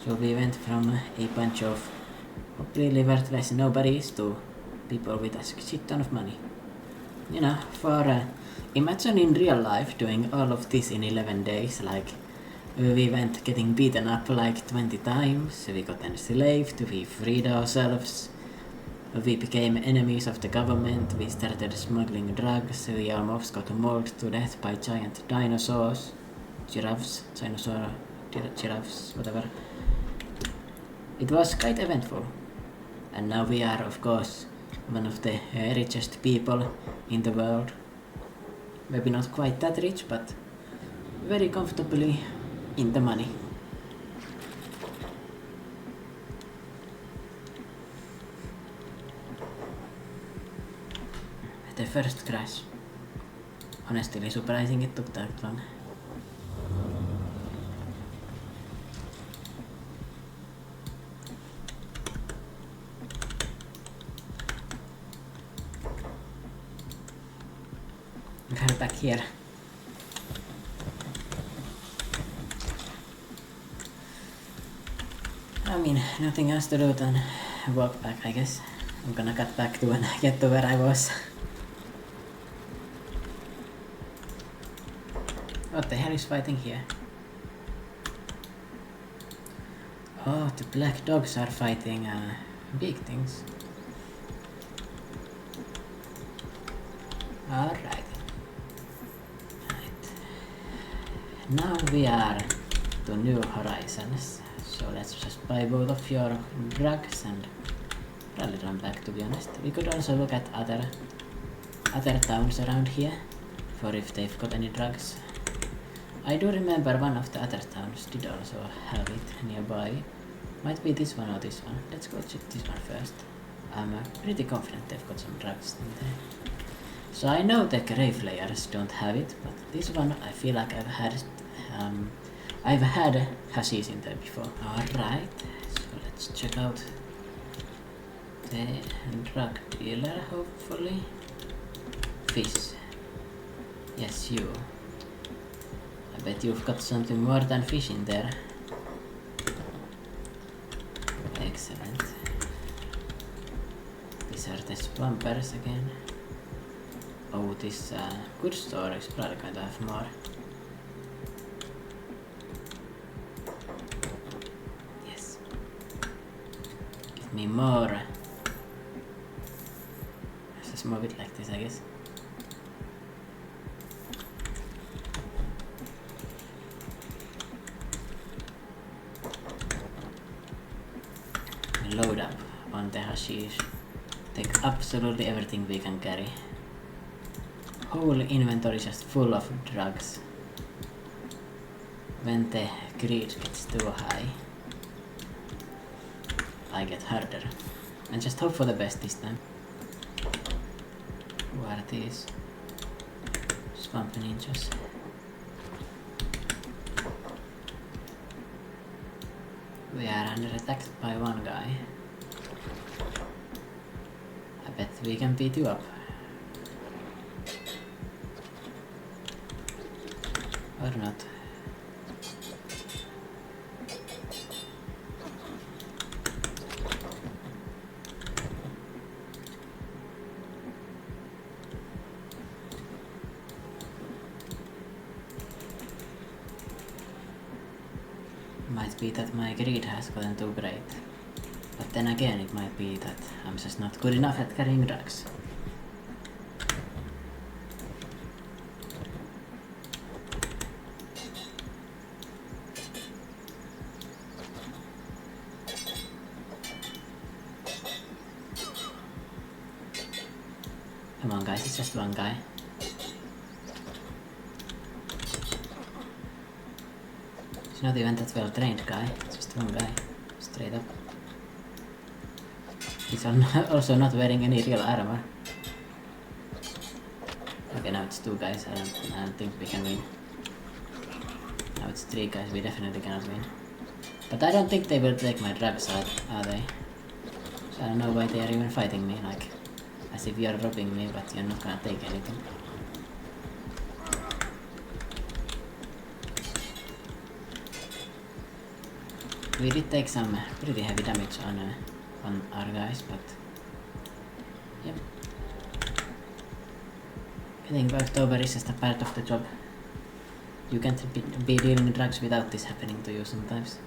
So we went from a bunch of completely worthless nobodies to people with a shit ton of money. You know, imagine in real life doing all of this in 11 days, like we went getting beaten up like 20 times, we got enslaved, we freed ourselves, we became enemies of the government, we started smuggling drugs, we almost got mauled to death by giant dinosaurs, giraffes, whatever. It was quite eventful. And now we are, of course, one of the richest people in the world. Maybe not quite that rich, but very comfortably in the money. The first crash. Honestly surprising it took that long. We're back here. I mean, nothing else to do than walk back, I guess. I'm gonna cut back to when I get to where I was. What the hell is fighting here? Oh, the black dogs are fighting big things. Alright. Now we are to new horizons. So let's just buy both of your drugs and probably run back, to be honest. We could also look at other towns around here. for if they've got any drugs. I do remember one of the other towns did also have it nearby. Might be this one or this one. Let's go check this one first. I'm pretty confident they've got some drugs in there. So I know the grave layers don't have it, but this one I feel like I've had hashish in there before. Alright, so let's check out the drug dealer, hopefully. Fish. Yes, you. I bet you've got something more than fish in there. Excellent. These are the swampers again. Oh, this goods store is probably going to have more. Yes. Give me more. Let's just move it like this, I guess. Load up on the hashish. Take absolutely everything we can carry. Whole inventory just full of drugs. When the greed gets too high, I get harder. And just hope for the best this time. Who are these? Swamp ninjas. We are under attack by one guy. I bet we can beat you up. Or not. Might be that my greed has gotten too great. But then again, it might be that I'm just not good enough at carrying drugs. Come on guys, it's just one guy. He's not even that well trained guy, it's just one guy, straight up. He's also not wearing any real armor. Okay, now it's two guys, I don't think we can win. Now it's three guys, we definitely cannot win. But I don't think they will take my drugs, are they? So I don't know why they are even fighting me, like, as if you are robbing me, but you're not gonna take anything. We did take some pretty heavy damage on our guys, but yep. Getting worked over is just a part of the job. You can't be dealing drugs without this happening to you sometimes.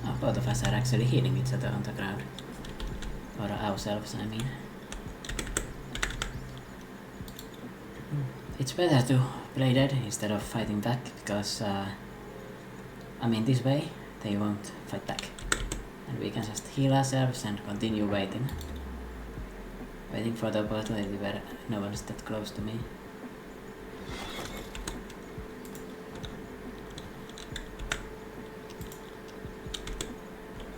Oh, both of us are actually healing each other on the ground. Or ourselves, I mean. It's better to play dead instead of fighting back, because I mean, this way they won't fight back. And we can just heal ourselves and continue waiting. Waiting for the opportunity where no one is that close to me.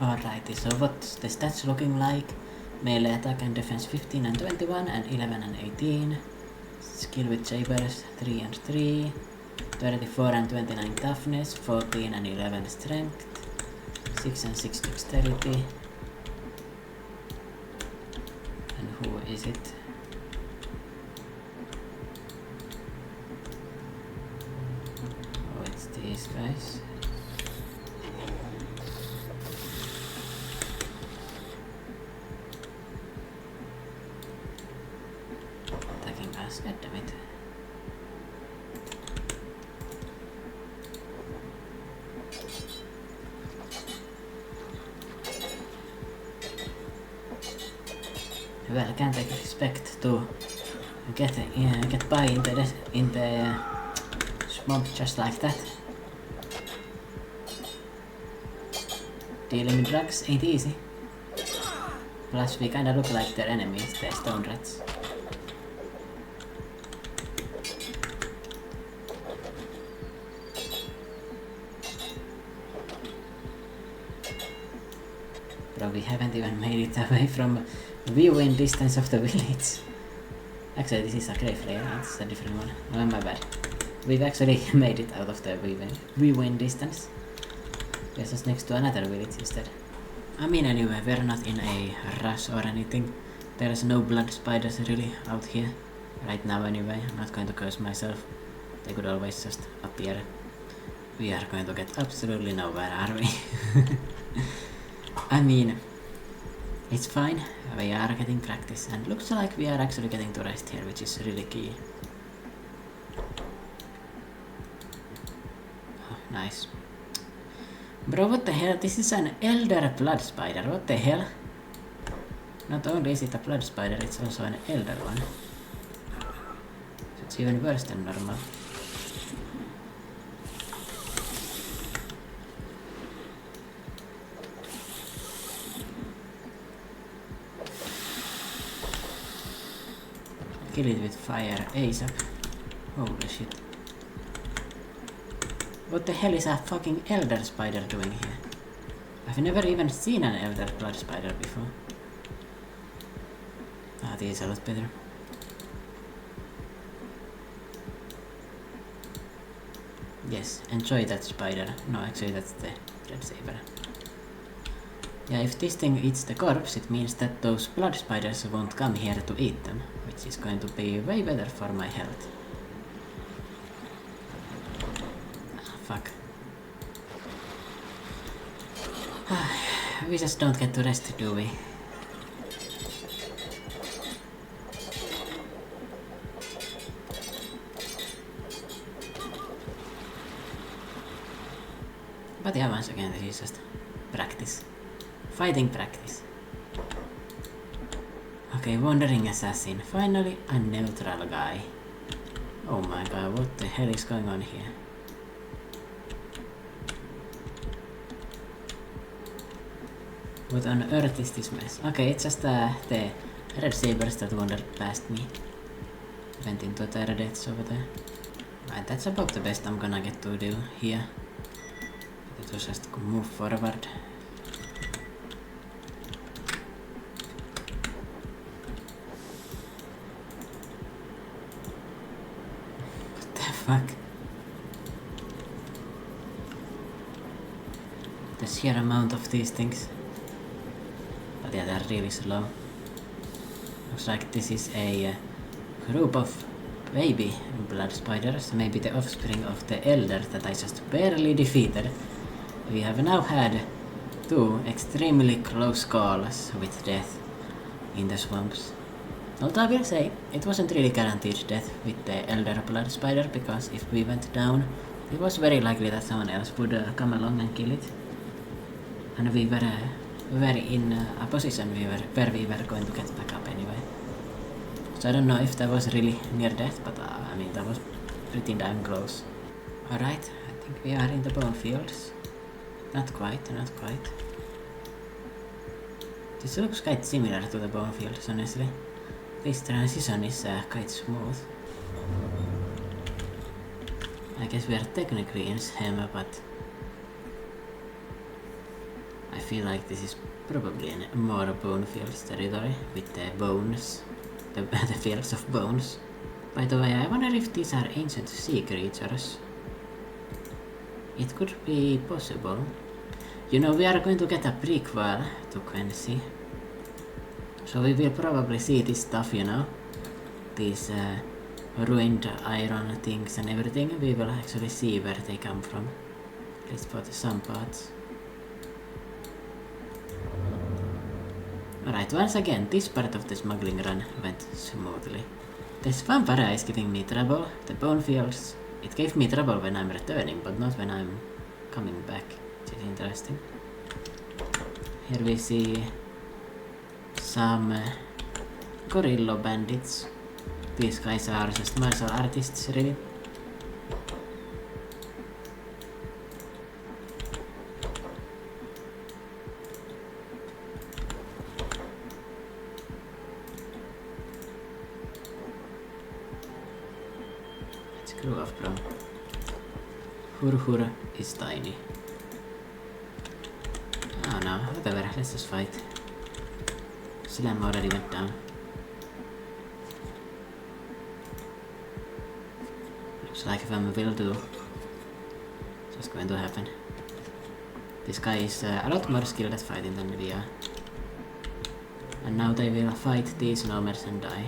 Alrighty, so what's the stats looking like? Melee attack and defense 15 and 21 and 11 and 18. Skill with sabers 3 and 3. 34 and 29 toughness, 14 and 11 strength, 6 and 6 dexterity. And who is it? Oh, it's these guys. Attacking us, goddammit. Well, can't expect to get by in the swamp just like that. Dealing with drugs ain't easy. Plus we kinda look like their enemies, the stone rats. Bro, we haven't even made it away from viewing distance of the village. Actually, this is a grave layer, it's a different one. Oh, my bad. We've actually made it out of the viewing distance. We're just next to another village instead. I mean, anyway, we're not in a rush or anything. There's no blood spiders really out here. Right now anyway, I'm not going to curse myself. They could always just appear. We are going to get absolutely nowhere, are we? I mean, it's fine. We are getting practice and looks like we are actually getting to rest here, which is really key. Oh, nice. Bro, what the hell? This is an elder blood spider. What the hell? Not only is it a blood spider, it's also an elder one. So it's even worse than normal. Kill it with fire ASAP. Holy shit. What the hell is a fucking elder spider doing here? I've never even seen an elder blood spider before. Ah, this is a lot better. Yes, enjoy that spider. No, actually that's the red saber. Yeah, if this thing eats the corpse, it means that those blood spiders won't come here to eat them, which is going to be way better for my health. Fuck. We just don't get to rest, do we? But yeah, once again, this is just practice. Fighting practice. Okay, wandering assassin. Finally, a neutral guy. Oh my god, what the hell is going on here? What on earth is this mess? Okay, it's just the red sabers that wandered past me. Went into the deaths over there. Right, that's about the best I'm gonna get to do here. It was just move forward. What the fuck? The sheer amount of these things. But yeah, they're really slow. Looks like this is a group of baby blood spiders, maybe the offspring of the elder that I just barely defeated. We have now had 2 extremely close calls with death in the swamps. Although I will say, it wasn't really guaranteed death with the elder blood spider, because if we went down, it was very likely that someone else would come along and kill it. And we were very in a position where we were going to get back up anyway. So I don't know if that was really near death, but I mean that was pretty damn close. Alright, I think we are in the bone fields. Not quite, not quite. This looks quite similar to the bone fields, honestly. This transition is quite smooth. I guess we are technically in Shema, but I feel like this is probably a more bone fields territory with the bones, the fields of bones. By the way, I wonder if these are ancient sea creatures. It could be possible. You know, we are going to get a prequel to Kenshi. So we will probably see this stuff, you know. These ruined iron things and everything. We will actually see where they come from. At least for some parts. Alright, once again, this part of the smuggling run went smoothly. The Svampara is giving me trouble. The bone fields, it gave me trouble when I'm returning, but not when I'm coming back, which is interesting. Here we see some gorilla bandits. These guys are just martial artists, really. Screw off, bro. Hur is tiny. Oh no, what whatever, let's just fight. Slam already went down. Looks like if I'm will do, it's just going to happen. This guy is a lot more skilled at fighting than we are. And now they will fight these gnomers and die.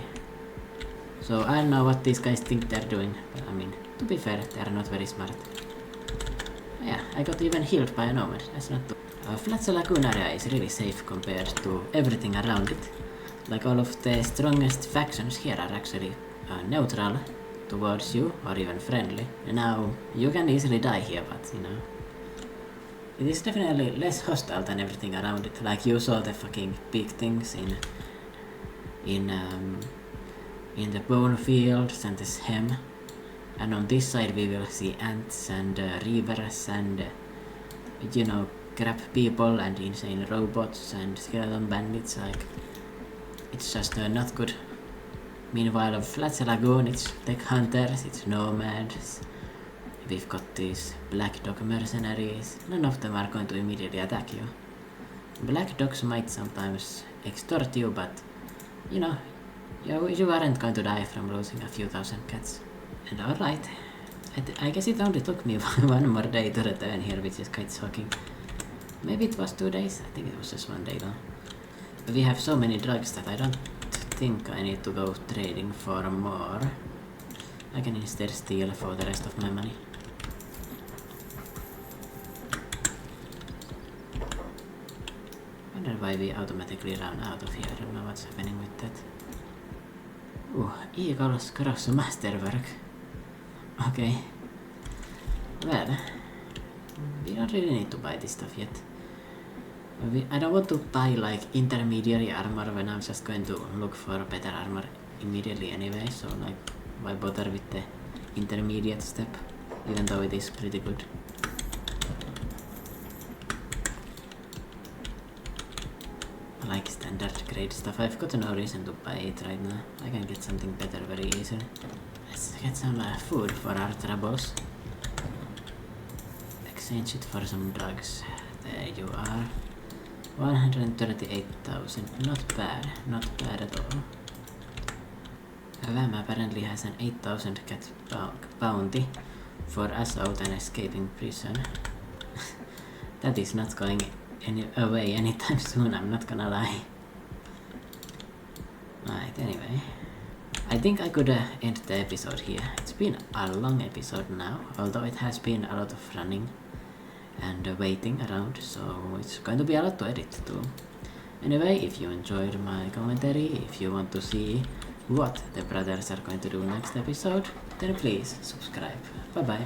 So I don't know what these guys think they're doing, but I mean, to be fair, they're not very smart. Yeah, I got even healed by a nomad, that's not too. Flatsa Lagoon area is really safe compared to everything around it. Like all of the strongest factions here are actually neutral towards you, or even friendly. And now, you can easily die here, but you know. It is definitely less hostile than everything around it. Like you saw the fucking big things in the bone fields and this hem. And on this side we will see ants and reavers and you know, crab people and insane robots and skeleton bandits. Like it's just not good. Meanwhile of Flatsa Lagoon, it's tech hunters, it's nomads. We've got these black dog mercenaries. None of them are going to immediately attack you. Black dogs might sometimes extort you, but you know, you aren't going to die from losing a few thousand cats. And alright, I guess it only took me one more day to return here, which is quite shocking. Maybe it was 2 days, I think it was just 1 day though. But we have so many drugs that I don't think I need to go trading for more. I can instead steal for the rest of my money. I wonder why we automatically run out of here. I don't know what's happening with that. Ooh, Eagle's Cross Masterwork. Okay. Well, we don't really need to buy this stuff yet. I don't want to buy like intermediary armor when I'm just going to look for better armor immediately anyway, so like why bother with the intermediate step, even though it is pretty good. I like standard grade stuff. I've got no reason to buy it right now. I can get something better very easily. Let's get some food for our troubles. Exchange it for some drugs. There you are. 138,000. Not bad. Not bad at all. Vam apparently has an 8,000 cat bounty for assault and escaping prison. That is not going away anytime soon, I'm not gonna lie. Right, anyway. I think I could end the episode here. It's been a long episode now, although it has been a lot of running and waiting around, so it's going to be a lot to edit too. Anyway, if you enjoyed my commentary, if you want to see what the brothers are going to do next episode, then please subscribe. Bye bye.